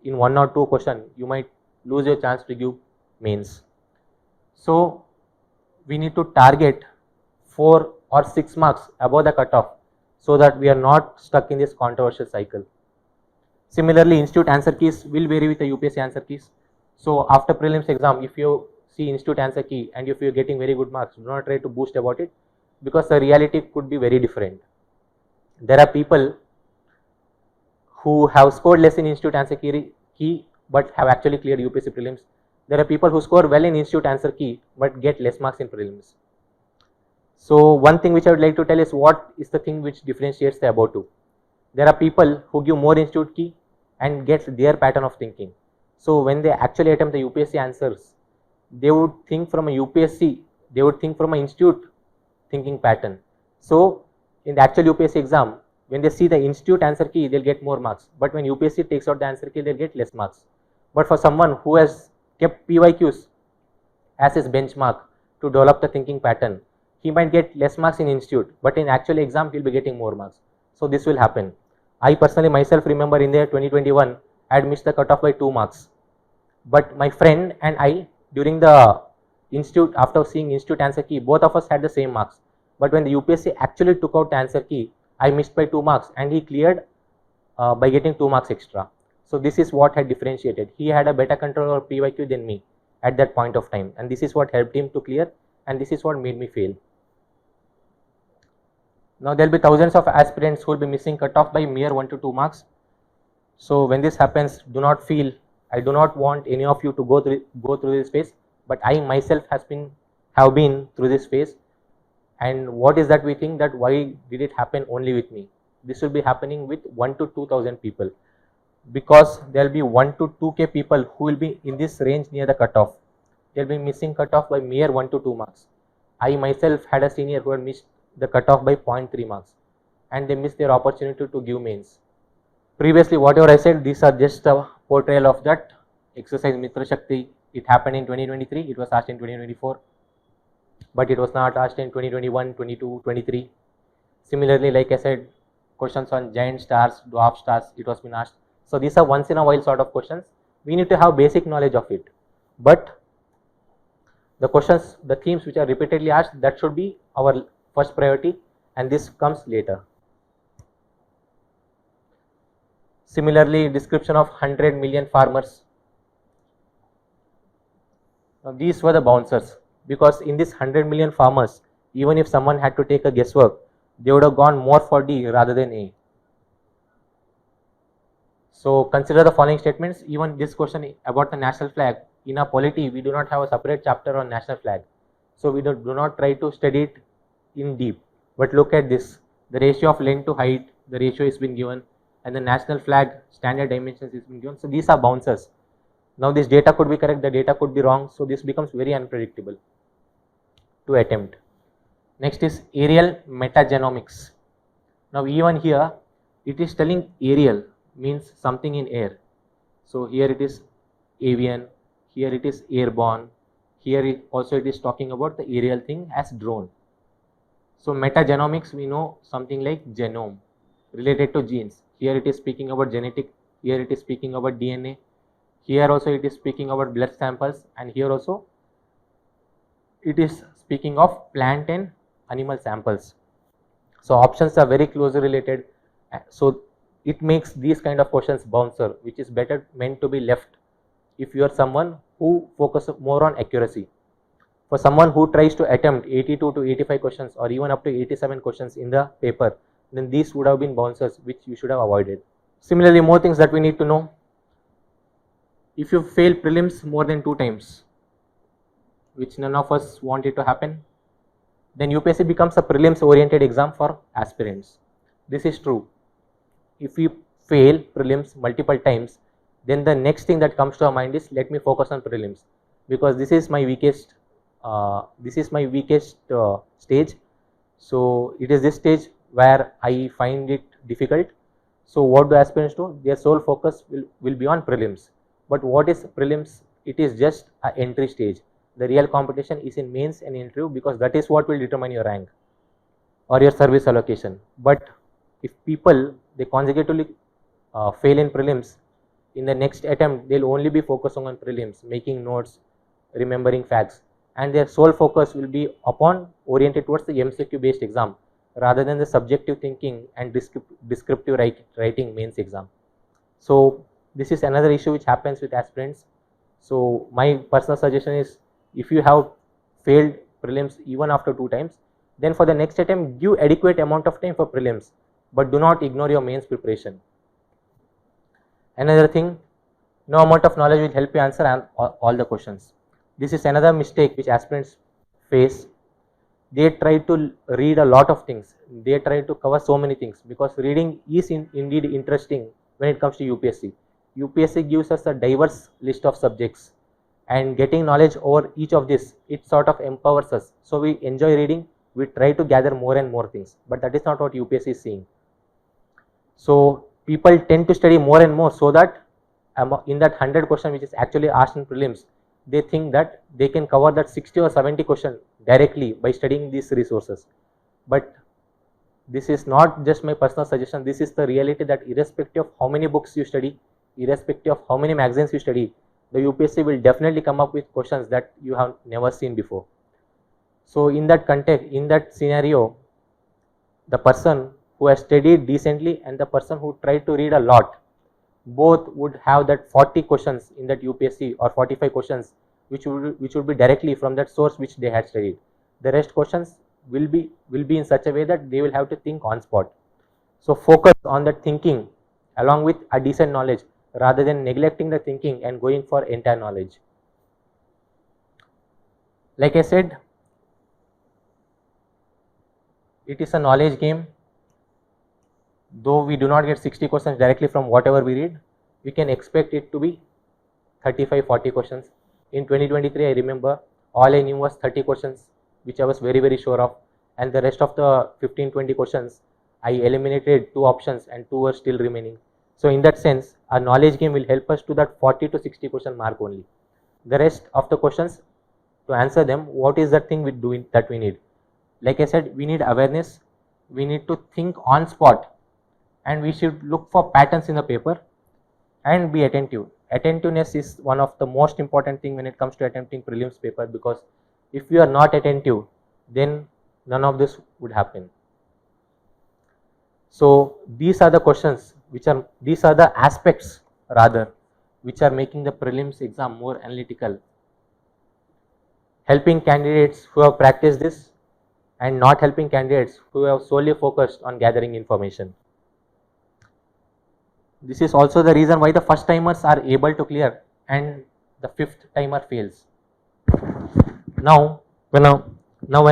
in 1 or 2 questions, you might lose your chance to give mains. So we need to target 4 or 6 marks above the cutoff, so that we are not stuck in this controversial cycle. Similarly, institute answer keys will vary with the UPSC answer keys. So after prelims exam, if you see institute answer key and if you are getting very good marks, do not try to boast about it, because the reality could be very different. There are people who have scored less in institute answer key but have actually cleared UPSC prelims. There are people who score well in institute answer key but get less marks in prelims. So one thing which I would like to tell is what is the thing which differentiates the above two. There are people who give more institute key and get their pattern of thinking. So when they actually attempt the UPSC answers, they would think from a UPSC, they would think from an institute thinking pattern. So in the actual UPSC exam, when they see the institute answer key, they'll get more marks. But when UPSC takes out the answer key, they'll get less marks. But for someone who has kept PYQs as his benchmark to develop the thinking pattern, he might get less marks in institute, but in actual exam, he'll be getting more marks. So this will happen. I personally myself remember in the year 2021, I had missed the cutoff by 2 marks. But my friend and I, during the institute, after seeing institute answer key, both of us had the same marks. But when the UPSC actually took out the answer key, I missed by 2 marks and he cleared by getting 2 marks extra. So this is what had differentiated. He had a better control over PYQ than me at that point of time, and this is what helped him to clear, and this is what made me fail. Now there will be thousands of aspirants who will be missing cutoff by mere 1 to 2 marks. So when this happens, do not feel, I do not want any of you to go through this phase, but I myself have been through this phase. And what is that we think that why did it happen only with me? This will be happening with 1 to 2,000 people, because there will be 1 to 2k people who will be in this range near the cutoff. They will be missing cutoff by mere 1 to 2 marks. I myself had a senior who had missed the cutoff by 0.3 marks, and they missed their opportunity to give mains. Previously, whatever I said, these are just a portrayal of that exercise Mitra Shakti. It happened in 2023, it was asked in 2024, but it was not asked in 2021, 22, 23. Similarly, like I said, questions on giant stars, dwarf stars, it was been asked. So these are once in a while sort of questions. We need to have basic knowledge of it. But the questions, the themes which are repeatedly asked, that should be our first priority, and this comes later. Similarly, description of 100 million farmers. Now these were the bouncers, because in this 100 million farmers, even if someone had to take a guesswork, they would have gone more for D rather than A. So consider the following statements. Even this question about the national flag, in our polity we do not have a separate chapter on national flag, so we do not try to study it in deep, but look at this, the ratio of length to height, the ratio is been given, and the national flag standard dimensions is been given. So these are bouncers. Now this data could be correct, the data could be wrong, so this becomes very unpredictable to attempt. Next is aerial metagenomics. Now even here it is telling aerial means something in air. So here it is avian, here it is airborne, here it also it is talking about the aerial thing as drone. So metagenomics, we know something like genome related to genes. Here it is speaking about genetic, here it is speaking about DNA, here also it is speaking about blood samples, and here also it is speaking of plant and animal samples. So options are very closely related. So it makes these kind of questions bouncer, which is better meant to be left if you are someone who focuses more on accuracy. For someone who tries to attempt 82 to 85 questions or even up to 87 questions in the paper, then these would have been bouncers which you should have avoided. Similarly, more things that we need to know. If you fail prelims more than 2 times, which none of us want it to happen, then UPSC becomes a prelims oriented exam for aspirants. This is true. If we fail prelims multiple times, then the next thing that comes to our mind is let me focus on prelims, because this is my weakest stage. So it is this stage where I find it difficult. So what do aspirants do? Their sole focus will be on prelims. But what is prelims? It is just an entry stage. The real competition is in mains and interview, because that is what will determine your rank or your service allocation. But if people they consecutively fail in prelims, in the next attempt they'll only be focusing on prelims, making notes, remembering facts, and their sole focus will be upon oriented towards the MCQ based exam rather than the subjective thinking and descriptive writing mains exam. So this is another issue which happens with aspirants. So my personal suggestion is, if you have failed prelims even after 2 times, then for the next attempt give adequate amount of time for prelims, but do not ignore your mains preparation. Another thing, no amount of knowledge will help you answer all the questions. This is another mistake which aspirants face. They try to read a lot of things, they try to cover so many things, because reading is indeed interesting when it comes to UPSC. UPSC gives us a diverse list of subjects, and getting knowledge over each of this, it sort of empowers us. So we enjoy reading, we try to gather more and more things, but that is not what UPSC is seeing. So people tend to study more and more, so that in that 100 question which is actually asked in prelims, they think that they can cover that 60 or 70 question directly by studying these resources. But this is not just my personal suggestion, this is the reality, that irrespective of how many books you study, irrespective of how many magazines you study, the UPSC will definitely come up with questions that you have never seen before. So in that context, in that scenario, the person who has studied decently and the person who tried to read a lot, both would have that 40 questions in that UPSC, or 45 questions which would be directly from that source which they had studied. The rest questions will be in such a way that they will have to think on spot. So focus on that thinking along with a decent knowledge, rather than neglecting the thinking and going for entire knowledge. Like I said, it is a knowledge game. Though we do not get 60 questions directly from whatever we read, we can expect it to be 35-40 questions. In 2023, I remember all I knew was 30 questions, which I was very sure of, and the rest of the 15-20 questions, I eliminated 2 options and 2 were still remaining. So in that sense, our knowledge game will help us to that 40 to 60 question mark only. The rest of the questions, to answer them, what is that thing that we need? Like I said, we need awareness, we need to think on spot, and we should look for patterns in the paper and be attentive. Attentiveness is one of the most important thing when it comes to attempting prelims paper, because if you are not attentive, then none of this would happen. So these are the questions these are the aspects rather which are making the prelims exam more analytical, helping candidates who have practiced this and not helping candidates who have solely focused on gathering information. This is also the reason why the first timers are able to clear and the 5th timer fails. Now when a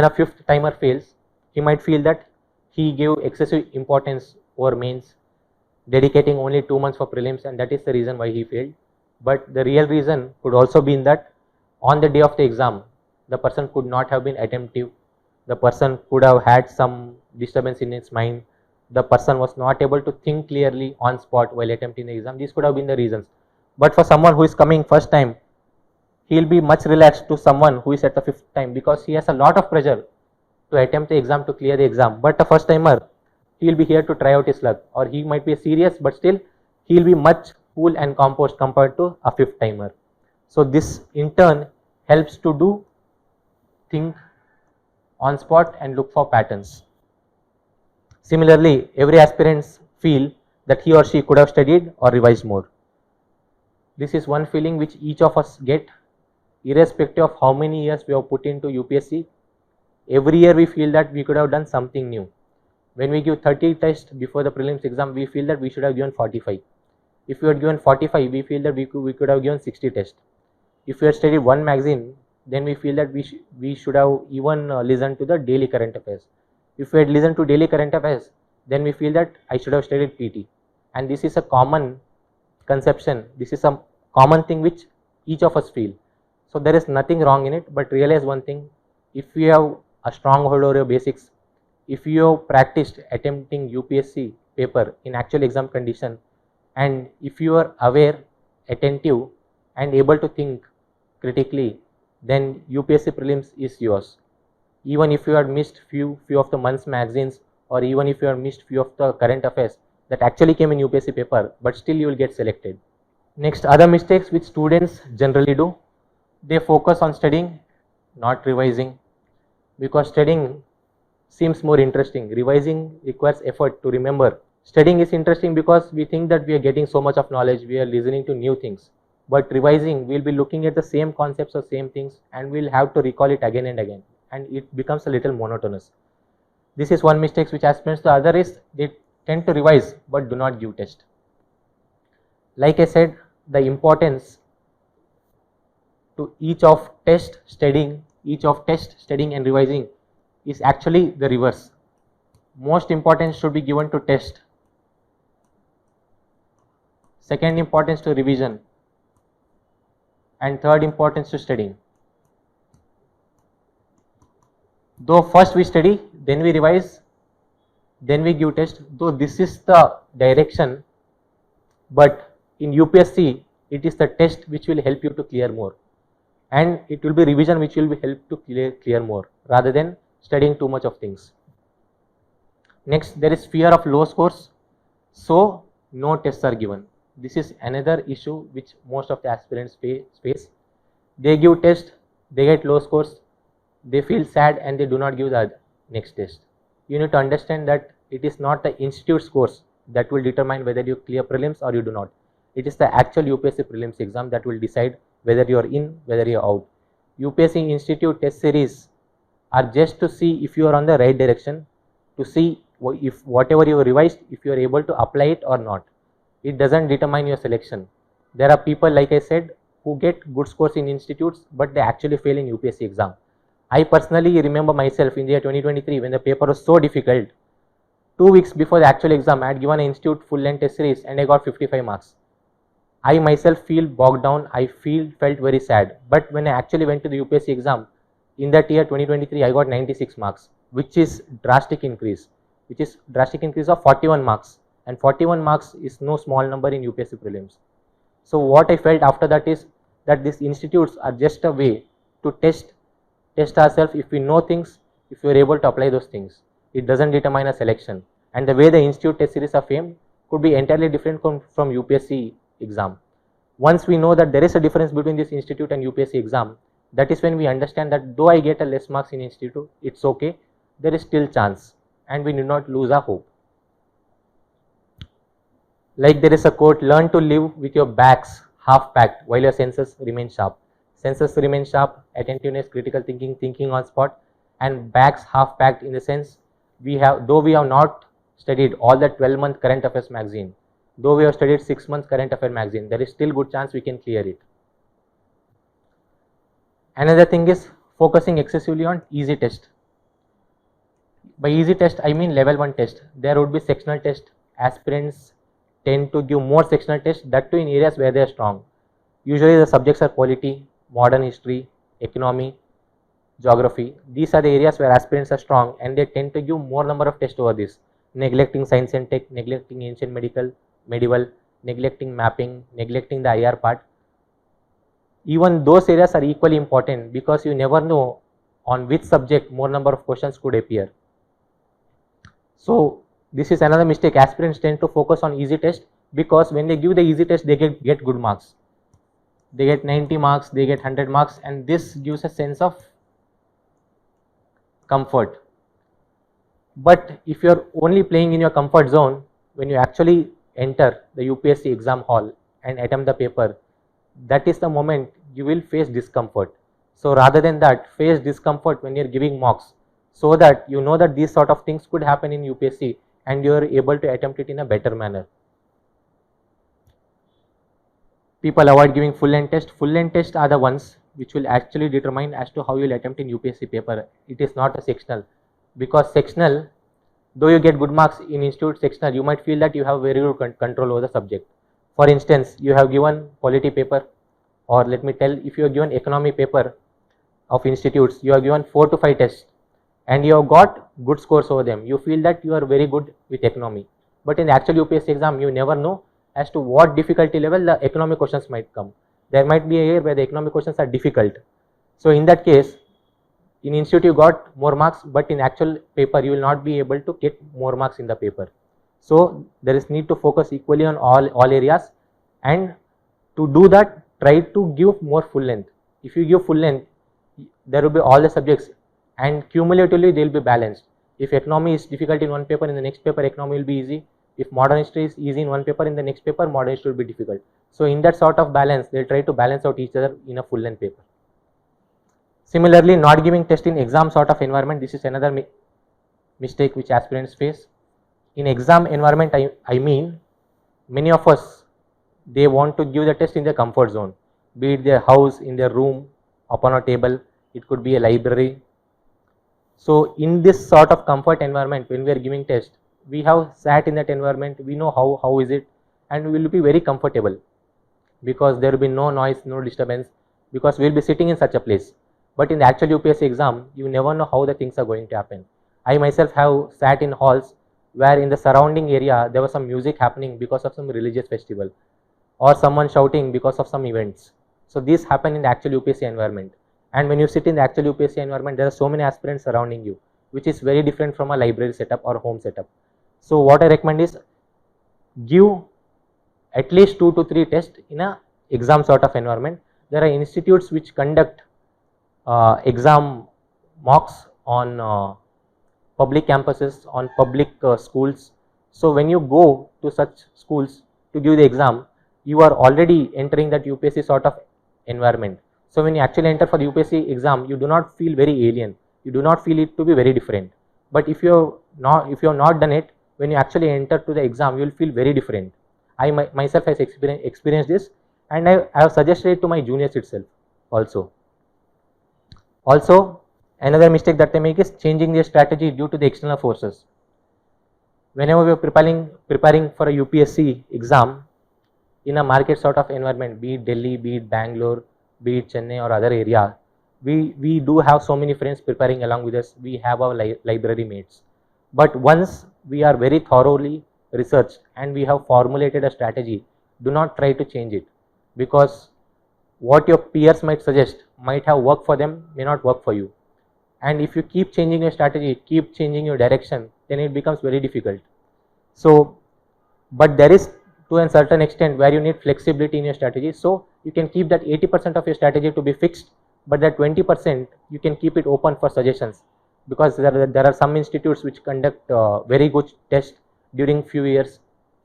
5th timer fails, he might feel that he gave excessive importance over mains, dedicating only 2 months for prelims, and that is the reason why he failed. But the real reason could also be in that on the day of the exam, the person could not have been attentive, the person could have had some disturbance in his mind, the person was not able to think clearly on spot while attempting the exam. These could have been the reasons. But for someone who is coming first time, he will be much relaxed to someone who is at the fifth time, because he has a lot of pressure to attempt the exam, to clear the exam. But a first timer, he will be here to try out his luck, or he might be serious, but still he will be much cool and composed compared to a fifth timer. So this in turn helps to think on spot and look for patterns. Similarly, every aspirant feel that he or she could have studied or revised more. This is one feeling which each of us get, irrespective of how many years we have put into UPSC. Every year we feel that we could have done something new. When we give 30 tests before the prelims exam, we feel that we should have given 45. If we had given 45, we feel that we could have given 60 tests. If we had studied one magazine, then we feel that we should have even listened to the daily current affairs. If we had listened to daily current affairs, then we feel that I should have studied PT. And this is a common conception. This is a common thing which each of us feel. So there is nothing wrong in it, but realize one thing: if you have a strong hold over your basics, if you have practiced attempting UPSC paper in actual exam condition, and if you are aware, attentive and able to think critically, then UPSC prelims is yours. Even if you had missed few of the month's magazines, or even if you had missed few of the current affairs that actually came in UPSC paper, but still you will get selected. Next, other mistakes which students generally do: they focus on studying, not revising, because studying seems more interesting. Revising requires effort to remember. Studying is interesting because we think that we are getting so much of knowledge, we are listening to new things. But revising, we will be looking at the same concepts or same things, and we will have to recall it again and again, and it becomes a little monotonous. This is one mistake which aspirants. The other is they tend to revise but do not give test. Like I said, the importance to each of test studying and revising is actually the reverse. Most importance should be given to test, second importance to revision, and third importance to studying. Though first we study, then we revise, then we give test, though this is the direction, but in UPSC it is the test which will help you to clear more, and it will be revision which will help to clear more, rather than studying too much of things. Next, there is fear of low scores, so no tests are given. This is another issue which most of the aspirants face. They give test, they get low scores, they feel sad, and they do not give the next test. You need to understand that it is not the institute scores that will determine whether you clear prelims or you do not. It is the actual UPSC prelims exam that will decide whether you are in, whether you are out. UPSC institute test series are just to see if you are on the right direction, to see if whatever you revised, if you are able to apply it or not. It doesn't determine your selection. There are people, like I said, who get good scores in institutes, but they actually fail in UPSC exam. I personally remember myself in the year 2023, when the paper was so difficult. 2 weeks before the actual exam, I had given an institute full length test series and I got 55 marks. I myself feel bogged down, I felt very sad. But when I actually went to the UPSC exam, in that year 2023, I got 96 marks, which is drastic increase of 41 marks. And 41 marks is no small number in UPSC prelims. So what I felt after that is that these institutes are just a way to test ourselves. If we know things, if we are able to apply those things, it doesn't determine a selection. And the way the institute test series are framed could be entirely different from UPSC exam. Once we know that there is a difference between this institute and UPSC exam, that is when we understand that though I get a less marks in institute, it's okay, there is still chance, and we do not lose our hope. Like there is a quote: learn to live with your bags half packed while your senses remain sharp. Senses remain sharp, attentiveness, critical thinking, thinking on spot, and bags half packed in the sense though we have not studied all the 12-month current affairs magazine, though we have studied 6 months current affair magazine, there is still good chance we can clear it. Another thing is focusing excessively on easy test. By easy test, I mean level 1 test. There would be sectional test. Aspirants tend to give more sectional tests, that too in areas where they are strong. Usually the subjects are polity, modern history, economy. geography. These are the areas where aspirants are strong and they tend to give more number of tests over this, neglecting science and tech, neglecting ancient medieval, neglecting mapping, neglecting the IR part. Even those areas are equally important because you never know on which subject more number of questions could appear. So this is another mistake. Aspirants tend to focus on easy test because when they give the easy test, they get good marks. They get 90 marks, they get 100 marks, and this gives a sense of comfort. But if you are only playing in your comfort zone, when you actually enter the UPSC exam hall and attempt the paper, that is the moment you will face discomfort. So rather than that, face discomfort when you are giving mocks, so that you know that these sort of things could happen in UPSC and you are able to attempt it in a better manner. People avoid giving full length test. Full length tests are the ones which will actually determine as to how you will attempt in UPSC paper. It is not a sectional, because sectional, though you get good marks in institute sectional, you might feel that you have very good control over the subject. For instance, you have given polity paper, or let me tell, if you have given economy paper of institutes, you have given 4 to 5 tests and you have got good scores over them. You feel that you are very good with economy, but in the actual UPSC exam, you never know as to what difficulty level the economic questions might come. There might be a year where the economic questions are difficult. So in that case, in institute you got more marks, but in actual paper you will not be able to get more marks in the paper. So there is need to focus equally on all areas, and to do that, try to give more full length. If you give full length, there will be all the subjects and cumulatively they will be balanced. If economy is difficult in one paper, in the next paper economy will be easy. If modern history is easy in one paper, in the next paper modern history will be difficult. So in that sort of balance, they will try to balance out each other in a full length paper. Similarly, not giving test in exam sort of environment, this is another mistake which aspirants face. In exam environment, I mean, many of us, they want to give the test in their comfort zone, be it their house, in their room, upon a table, it could be a library. So in this sort of comfort environment, when we are giving test, we have sat in that environment, we know how is it, and we will be very comfortable because there will be no noise, no disturbance, because we will be sitting in such a place. But in the actual UPSC exam, you never know how the things are going to happen. I myself have sat in halls where in the surrounding area there was some music happening because of some religious festival, or someone shouting because of some events. So these happen in the actual UPSC environment. And when you sit in the actual UPSC environment, there are so many aspirants surrounding you, which is very different from a library setup or home setup. So what I recommend is, give at least 2 to 3 tests in a exam sort of environment. There are institutes which conduct exam mocks on public campuses, on public schools. So when you go to such schools to give the exam, you are already entering that UPSC sort of environment. So when you actually enter for the UPSC exam, you do not feel very alien, you do not feel it to be very different. But if you have not done it, when you actually enter to the exam, you will feel very different. I myself has experienced this, and I have suggested it to my juniors itself also. Also, another mistake that they make is changing their strategy due to the external forces. Whenever we are preparing for a UPSC exam in a market sort of environment, be it Delhi, be it Bangalore, be it Chennai or other area, we do have so many friends preparing along with us. We have our library mates. But once we are very thoroughly researched and we have formulated a strategy, do not try to change it, because what your peers might suggest might have worked for them, may not work for you. And if you keep changing your strategy, keep changing your direction, then it becomes very difficult. So, but there is to a certain extent where you need flexibility in your strategy. So you can keep that 80% of your strategy to be fixed, but that 20% you can keep it open for suggestions, because there are some institutes which conduct very good tests during few years,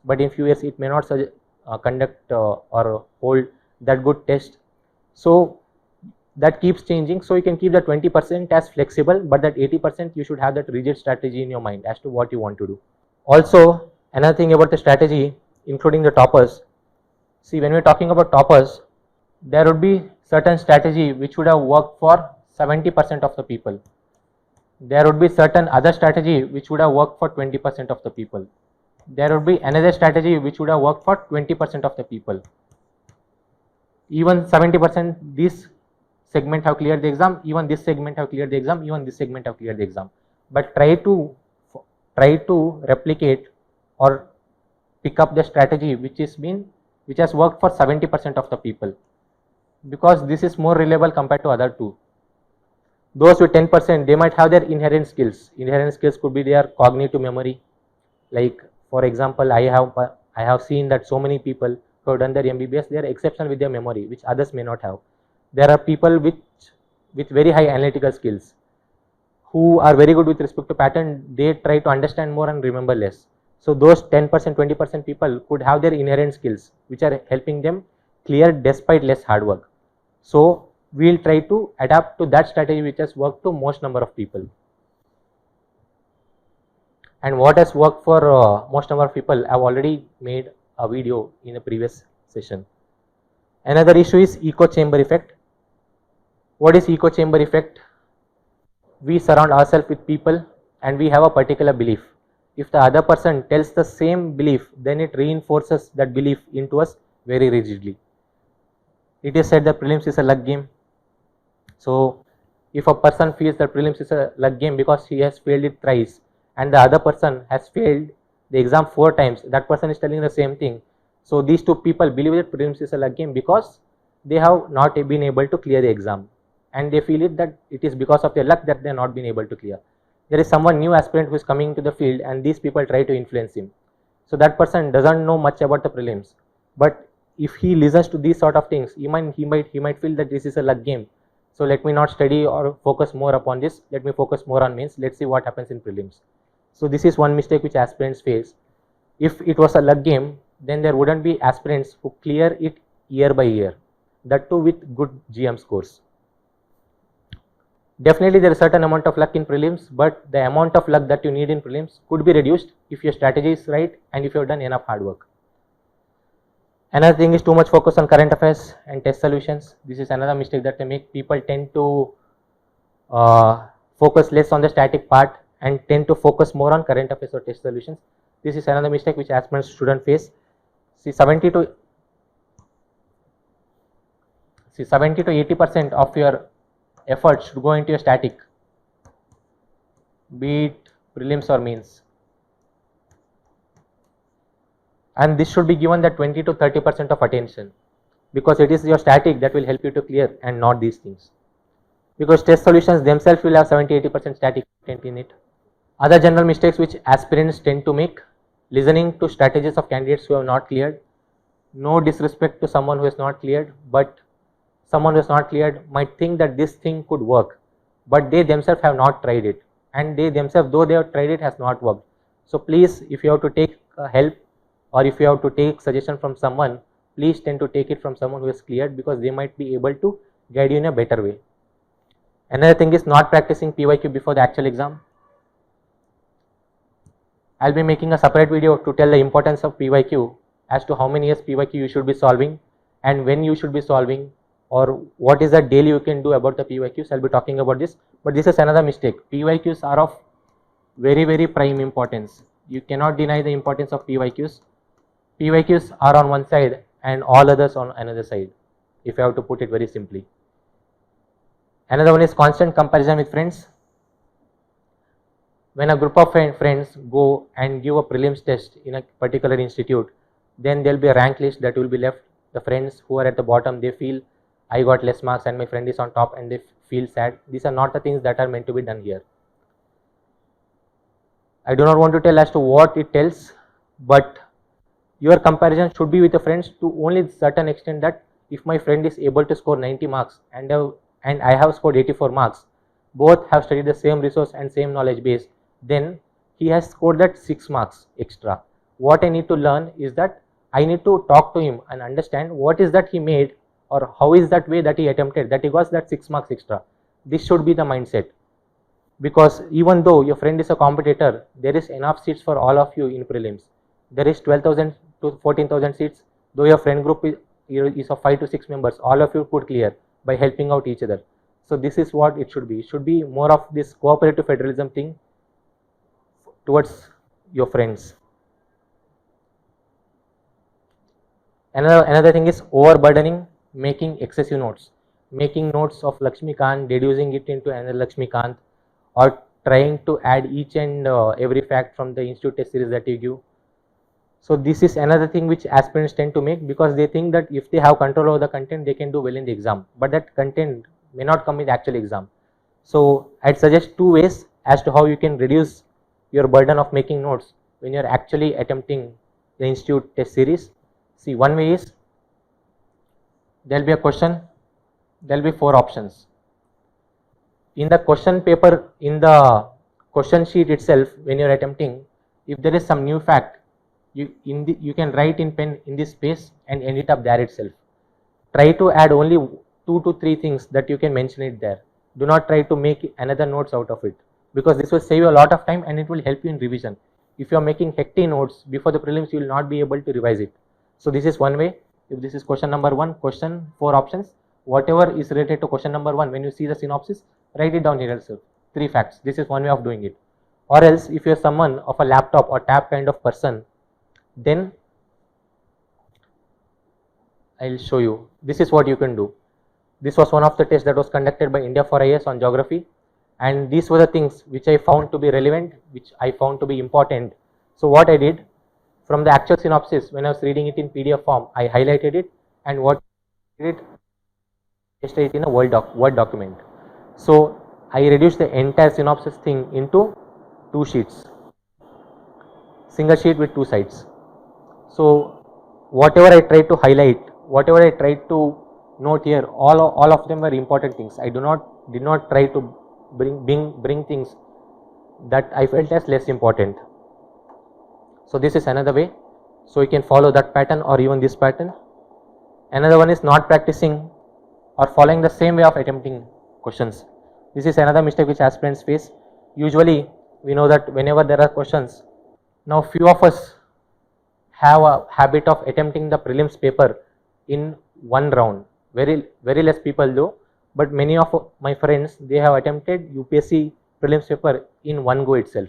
but in few years it may not conduct or hold that good test. So that keeps changing. So you can keep that 20% as flexible, but that 80% you should have that rigid strategy in your mind as to what you want to do. Also, another thing about the strategy, including the toppers. See, when we are talking about toppers, there would be certain strategy which would have worked for 70% of the people. There would be certain other strategy which would have worked for 20% of the people. There would be another strategy which would have worked for 20% of the people. Even 70%, these segment have cleared the exam, even this segment have cleared the exam, even this segment have cleared the exam. But try to replicate or pick up the strategy which has worked for 70% of the people, because this is more reliable compared to other two. Those with 10%, they might have their inherent skills. Inherent skills could be their cognitive memory. Like for example, I have seen that so many people who have done their MBBS, they are exceptional with their memory, which others may not have. There are people with very high analytical skills who are very good with respect to pattern. They try to understand more and remember less. So those 10%, 20% people could have their inherent skills which are helping them clear despite less hard work. So we'll try to adapt to that strategy which has worked to most number of people. And what has worked for most number of people, I've already made a video in a previous session. Another issue is echo chamber effect. What is echo chamber effect? We surround ourselves with people and we have a particular belief. If the other person tells the same belief, then it reinforces that belief into us very rigidly. It is said that prelims is a luck game. So if a person feels that prelims is a luck game because he has failed it thrice and the other person has failed the exam 4 times, that person is telling the same thing. So these two people believe that prelims is a luck game because they have not been able to clear the exam, and they feel it that it is because of their luck that they have not been able to clear. There is someone new aspirant who is coming to the field and these people try to influence him. So that person doesn't know much about the prelims, but if he listens to these sort of things, he might feel that this is a luck game. So let me not study or focus more upon this. Let me focus more on mains. Let's see what happens in prelims. So this is one mistake which aspirants face. If it was a luck game, then there wouldn't be aspirants who clear it year by year, that too with good GM scores. Definitely there is a certain amount of luck in prelims, but the amount of luck that you need in prelims could be reduced if your strategy is right and if you have done enough hard work. Another thing is too much focus on current affairs and test solutions. This is another mistake that they make. People tend to focus less on the static part and tend to focus more on current affairs or test solutions. This is another mistake which aspirants shouldn't face. See, 70 to 80% of your effort should go into your static, be it prelims or mains, and this should be given that 20 to 30% of attention, because it is your static that will help you to clear and not these things, because test solutions themselves will have 70-80% static content in it. Other general mistakes which aspirants tend to make: listening to strategies of candidates who have not cleared. No disrespect to someone who has not cleared, but someone who has not cleared might think that this thing could work, but they themselves have not tried it, and they themselves, though they have tried it, has not worked. So please, if you have to take help or if you have to take suggestion from someone, please tend to take it from someone who has cleared, because they might be able to guide you in a better way. Another thing is not practicing PYQ before the actual exam. I'll be making a separate video to tell the importance of PYQ, as to how many years PYQ you should be solving and when you should be solving, or what is the daily you can do about the PYQs. I'll be talking about this, but this is another mistake. PYQs are of very prime importance. You cannot deny the importance of PYQs. PYQs are on one side and all others on another side, if I have to put it very simply. Another one is constant comparison with friends. When a group of friends go and give a prelims test in a particular institute, then there will be a rank list that will be left. The friends who are at the bottom, they feel I got less marks and my friend is on top, and they feel sad. These are not the things that are meant to be done here. I do not want to tell as to what it tells, but your comparison should be with your friends to only a certain extent, that if my friend is able to score 90 marks and I have scored 84 marks, both have studied the same resource and same knowledge base, then he has scored that 6 marks extra. What I need to learn is that I need to talk to him and understand what is that he made, or how is that way that he attempted that he got that 6 marks extra. This should be the mindset, because even though your friend is a competitor, there is enough seats for all of you in prelims. There is 12,000 to 14,000 seats. Though your friend group is of 5 to 6 members, all of you could clear by helping out each other. So this is what it should be. It should be more of this cooperative federalism thing towards your friends. Another thing is overburdening, making excessive notes. making notes of Lakshmikant, deducing it into another Lakshmikant, or trying to add each and every fact from the institute test series that you give. So this is another thing which aspirants tend to make, because they think that if they have control over the content, they can do well in the exam, but that content may not come in the actual exam. So I'd suggest two ways as to how you can reduce your burden of making notes when you're actually attempting the institute test series. See, one way is, there will be a question, there will be 4 options. In the question paper, in the question sheet itself, when you're attempting, if there is some new fact, you can write in pen in this space and end it up there itself. Try to add only 2 to 3 things that you can mention it there. Do not try to make another notes out of it, because this will save you a lot of time and it will help you in revision. If you are making hectic notes before the prelims, you will not be able to revise it. So this is one way. If this is question number 1, question 4 options, whatever is related to question number 1, when you see the synopsis, write it down here yourself, 3 facts. This is one way of doing it. Or else, if you are someone of a laptop or tab kind of person, then I'll show you. This is what you can do. This was one of the tests that was conducted by India for IAS on geography, and these were the things which I found to be relevant, which I found to be important. So what I did, from the actual synopsis, when I was reading it in PDF form, I highlighted it, and what I did, pasted it in a Word document. So I reduced the entire synopsis thing into 2 sheets, single sheet with 2 sides. So whatever I tried to highlight, whatever I tried to note here, all of them were important things. I did not try to bring things that I felt as less important. So this is another way. So you can follow that pattern or even this pattern. Another one is not practicing or following the same way of attempting questions. This is another mistake which aspirants face. Usually we know that whenever there are questions, now few of us have a habit of attempting the prelims paper in one round. Very less people do, but many of my friends, they have attempted UPSC prelims paper in one go itself.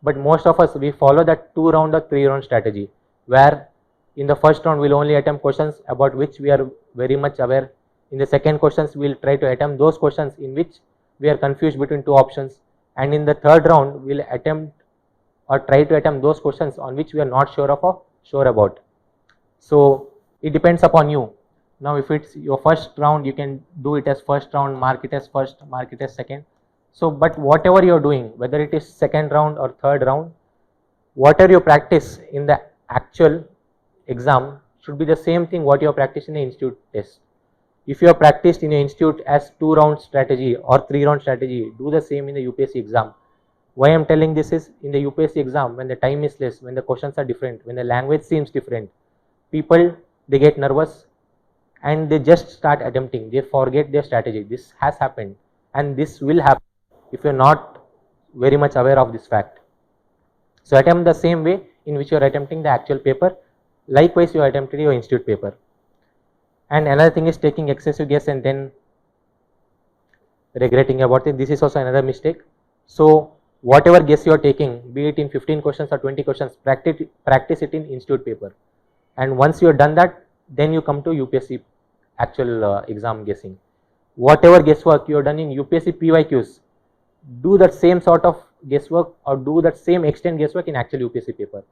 But most of us, we follow that 2 round or 3 round strategy, where in the first round we'll only attempt questions about which we are very much aware. In the second questions, we'll try to attempt those questions in which we are confused between 2 options, and in the third round we'll attempt or try to attempt those questions on which we are not sure about. So it depends upon you. Now if it's your first round, you can do it as first round, mark it as first, mark it as second. So but whatever you are doing, whether it is second round or third round, whatever you practice in the actual exam should be the same thing what you have practiced in the institute test. If you have practiced in your institute as 2 round strategy or 3 round strategy, do the same in the UPSC exam. Why I am telling this is, in the UPSC exam, when the time is less, when the questions are different, when the language seems different, people, they get nervous and they just start attempting, they forget their strategy. This has happened and this will happen if you are not very much aware of this fact. So attempt the same way in which you are attempting the actual paper, likewise you attempted your institute paper. And another thing is taking excessive guess and then regretting about it. This is also another mistake. So whatever guess you are taking, be it in 15 questions or 20 questions, practice it in institute paper. And once you have done that, then you come to UPSC actual exam guessing. Whatever guesswork you have done in UPSC PYQs, do that same sort of guesswork or do that same extent guesswork in actual UPSC paper.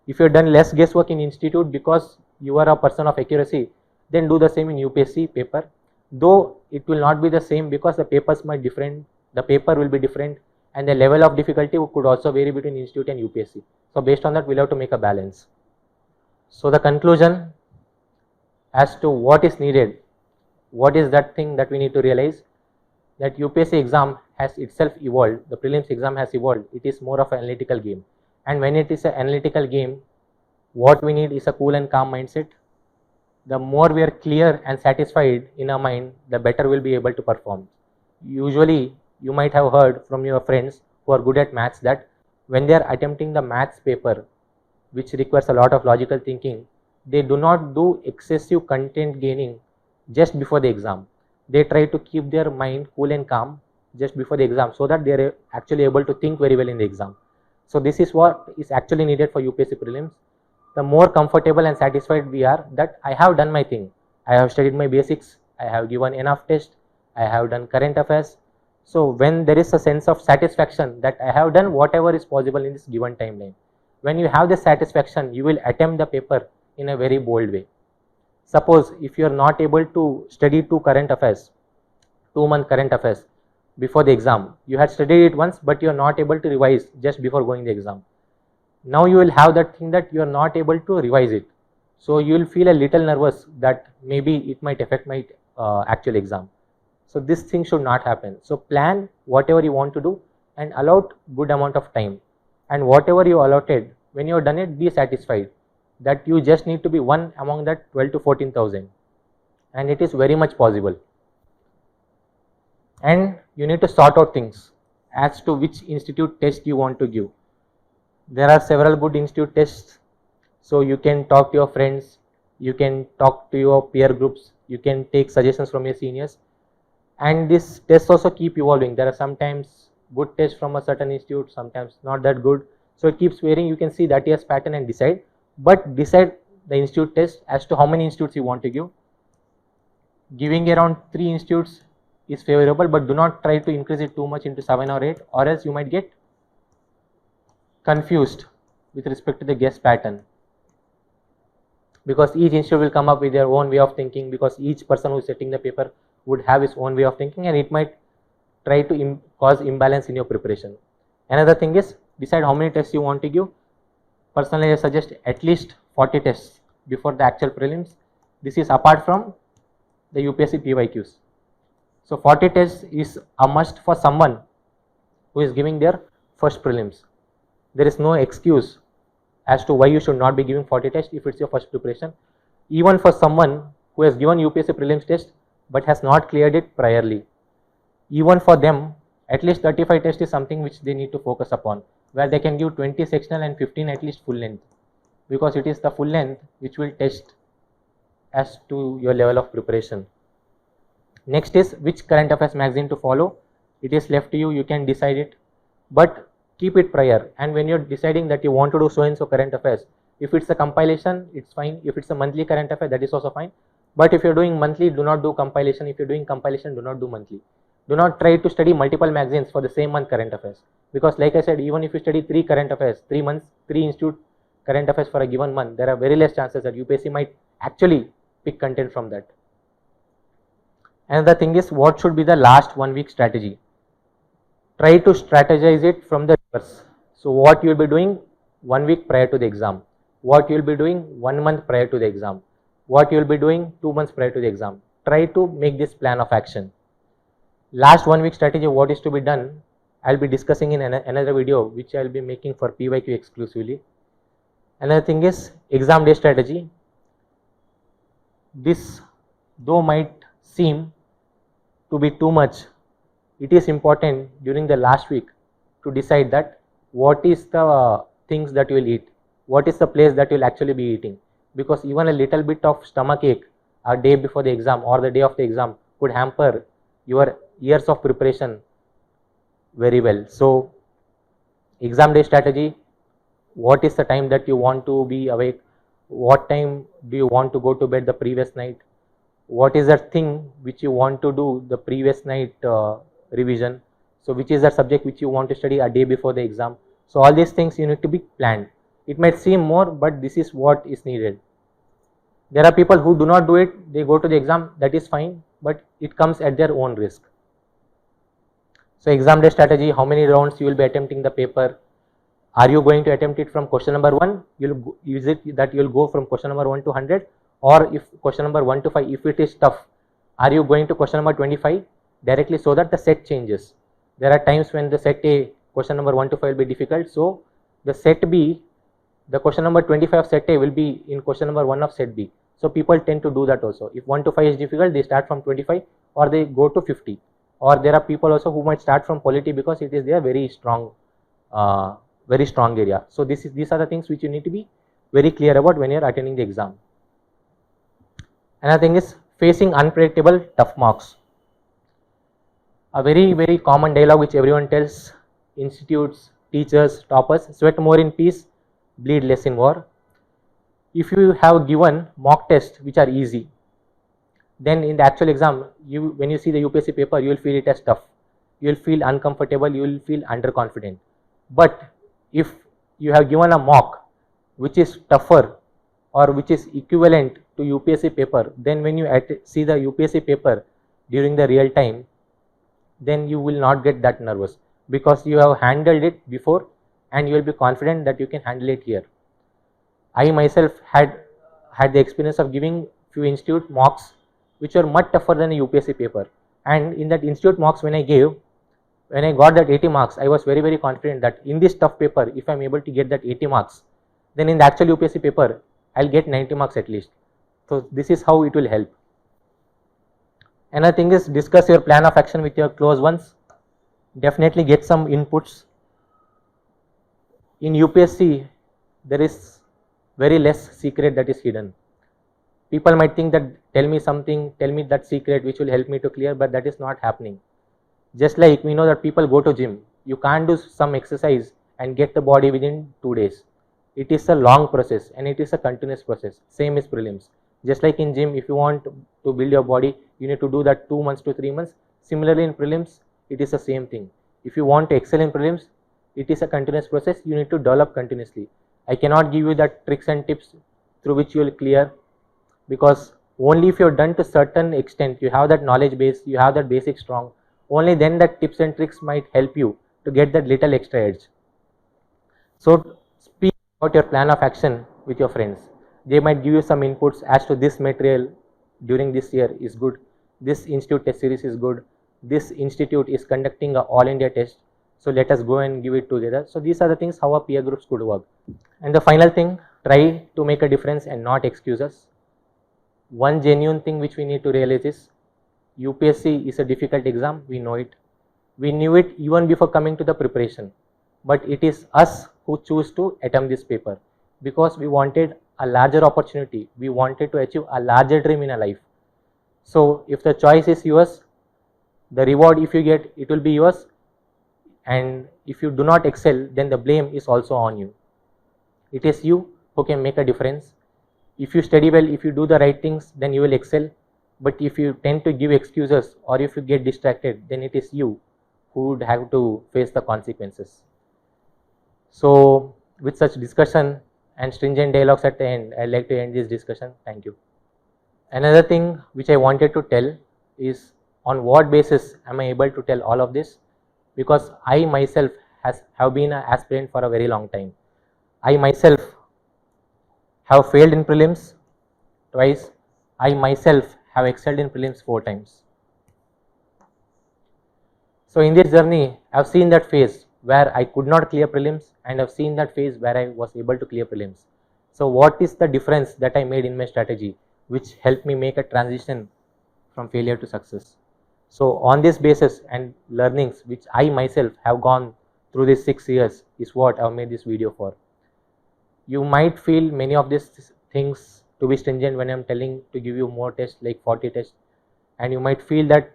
If you have done less guesswork in institute because you are a person of accuracy, then do the same in UPSC paper. Though it will not be the same because the papers might different, the paper will be different, and the level of difficulty could also vary between institute and UPSC. So based on that, we'll have to make a balance. So the conclusion as to what is needed, what is that thing that we need to realize, that UPSC exam has itself evolved, the prelims exam has evolved. It is more of an analytical game, and when it is an analytical game, what we need is a cool and calm mindset. The more we are clear and satisfied in our mind, the better we'll be able to perform. Usually you might have heard from your friends who are good at maths that when they are attempting the maths paper, which requires a lot of logical thinking, they do not do excessive content gaining just before the exam. They try to keep their mind cool and calm just before the exam, so that they are actually able to think very well in the exam. So this is what is actually needed for UPSC prelims. The more comfortable and satisfied we are that I have done my thing, I have studied my basics, I have given enough tests, I have done current affairs. So when there is a sense of satisfaction that I have done whatever is possible in this given timeline, when you have this satisfaction, you will attempt the paper in a very bold way. Suppose if you are not able to study 2-month current affairs before the exam, you had studied it once but you are not able to revise just before going the exam. Now you will have that thing that you are not able to revise it. So you will feel a little nervous that maybe it might affect my actual exam. So this thing should not happen. So plan whatever you want to do and allot good amount of time, and whatever you allotted, when you are done it, be satisfied that you just need to be one among that 12 to 14,000, and it is very much possible. And you need to sort out things as to which institute test you want to give. There are several good institute tests, so you can talk to your friends, you can talk to your peer groups, you can take suggestions from your seniors, and these tests also keep evolving. There are sometimes good tests from a certain institute, sometimes not that good, so it keeps varying. You can see that year's pattern and decide, but decide the institute test as to how many institutes you want to give. Giving around 3 institutes is favorable, but do not try to increase it too much into 7 or 8, or else you might get confused with respect to the guess pattern, because each institute will come up with their own way of thinking, because each person who is setting the paper would have his own way of thinking, and it might try to cause imbalance in your preparation. Another thing is, decide how many tests you want to give. Personally, I suggest at least 40 tests before the actual prelims. This is apart from the UPSC PYQs. So 40 tests is a must for someone who is giving their first prelims. There is no excuse as to why you should not be giving 40 tests if it's your first preparation. Even for someone who has given UPSC prelims test but has not cleared it priorly, even for them, at least 35 tests is something which they need to focus upon, where they can give 20 sectional and 15 at least full length, because it is the full length which will test as to your level of preparation. Next is which current affairs magazine to follow. It is left to you, you can decide it, but keep it prior. And when you're deciding that you want to do so and so current affairs, if it's a compilation, it's fine. If it's a monthly current affair, that is also fine. But if you're doing monthly, do not do compilation. If you're doing compilation, do not do monthly. Do not try to study multiple magazines for the same month current affairs, because like I said, even if you study 3 current affairs, 3 months, 3 institute current affairs for a given month, there are very less chances that UPSC might actually pick content from that. Another thing is, what should be the last 1 week strategy? Try to strategize it from the reverse. So what you will be doing 1 week prior to the exam, what you will be doing 1 month prior to the exam, what you will be doing 2 months prior to the exam. Try to make this plan of action. Last 1 week strategy, what is to be done, I will be discussing in another video which I will be making for PYQ exclusively. Another thing is exam day strategy. This though might seem to be too much, it is important during the last week to decide that what is the things that you will eat, what is the place that you will actually be eating, because even a little bit of stomach ache a day before the exam or the day of the exam could hamper your years of preparation very well. So exam day strategy, what is the time that you want to be awake, what time do you want to go to bed the previous night, what is that thing which you want to do the previous night revision, so which is the subject which you want to study a day before the exam. So all these things you need to be planned. It might seem more, but this is what is needed. There are people who do not do it, they go to the exam, that is fine, but it comes at their own risk. So exam day strategy, how many rounds you will be attempting the paper. Are you going to attempt it from question number 1? Is it that you will go from question number 1 to 100, or if question number 1 to 5, if it is tough, are you going to question number 25 directly, so that the set changes. There are times when the set A, question number 1 to 5 will be difficult, so the set B, the question number 25 of set A will be in question number 1 of set B. So people tend to do that also. If 1 to 5 is difficult, they start from 25 or they go to 50. Or there are people also who might start from polity because it is their very strong area. So these are the things which you need to be very clear about when you are attending the exam. Another thing is facing unpredictable tough marks. A very common dialogue which everyone tells institutes, teachers, toppers: sweat more in peace, bleed less in war. If you have given mock tests which are easy, then in the actual exam, when you see the UPSC paper, you will feel it as tough, you will feel uncomfortable, you will feel underconfident. But if you have given a mock which is tougher or which is equivalent to UPSC paper, then when you see the UPSC paper during the real time, then you will not get that nervous, because you have handled it before and you will be confident that you can handle it here. I myself had the experience of giving few institute mocks which were much tougher than a UPSC paper, and in that institute mocks when I got that 80 marks, I was very confident that in this tough paper, if I am able to get that 80 marks, then in the actual UPSC paper I will get 90 marks at least. So this is how it will help. Another thing is, discuss your plan of action with your close ones. Definitely get some inputs. In UPSC, there is very less secret that is hidden. People might think that tell me that secret which will help me to clear, but that is not happening. Just like we know that people go to gym, you can't do some exercise and get the body within 2 days. It is a long process and it is a continuous process. Same is prelims. Just like in gym, if you want to build your body, you need to do that 2 months to 3 months. Similarly in prelims, it is the same thing. If you want to excel in prelims, it is a continuous process. You need to develop continuously. I cannot give you that tricks and tips through which you will clear, because only if you have done to certain extent, you have that knowledge base, you have that basic strong, only then that tips and tricks might help you to get that little extra edge. So speak about your plan of action with your friends. They might give you some inputs as to this material during this year is good, this institute test series is good, this institute is conducting a all India test, so let us go and give it together. So these are the things how our peer groups could work. And the final thing, try to make a difference and not excuses. One genuine thing which we need to realize is, UPSC is a difficult exam, we know it. We knew it even before coming to the preparation, but it is us who choose to attempt this paper because we wanted a larger opportunity, we wanted to achieve a larger dream in a life. So if the choice is yours, the reward if you get, it will be yours, and if you do not excel, then the blame is also on you. It is you who can make a difference. If you study well, if you do the right things, then you will excel. But if you tend to give excuses or if you get distracted, then it is you who would have to face the consequences. So with such discussion and stringent dialogues at the end, I'd like to end this discussion. Thank you. Another thing which I wanted to tell is, on what basis am I able to tell all of this? Because I myself have been an aspirant for a very long time. I myself have failed in prelims twice. I myself have excelled in prelims 4 times. So in this journey, I have seen that phase where I could not clear prelims, and I have seen that phase where I was able to clear prelims. So what is the difference that I made in my strategy which helped me make a transition from failure to success? So on this basis and learnings which I myself have gone through these 6 years is what I have made this video for. You might feel many of these things to be stringent when I am telling to give you more tests like 40 tests, and you might feel that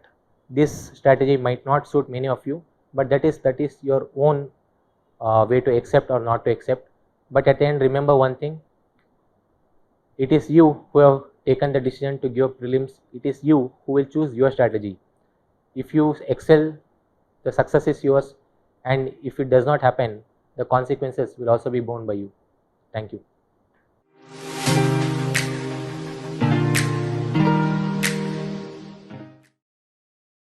this strategy might not suit many of you, but that is your own way to accept or not to accept. But at the end, remember one thing, it is you who have taken the decision to give prelims. It is you who will choose your strategy. If you excel, the success is yours, and if it does not happen, the consequences will also be borne by you. Thank you.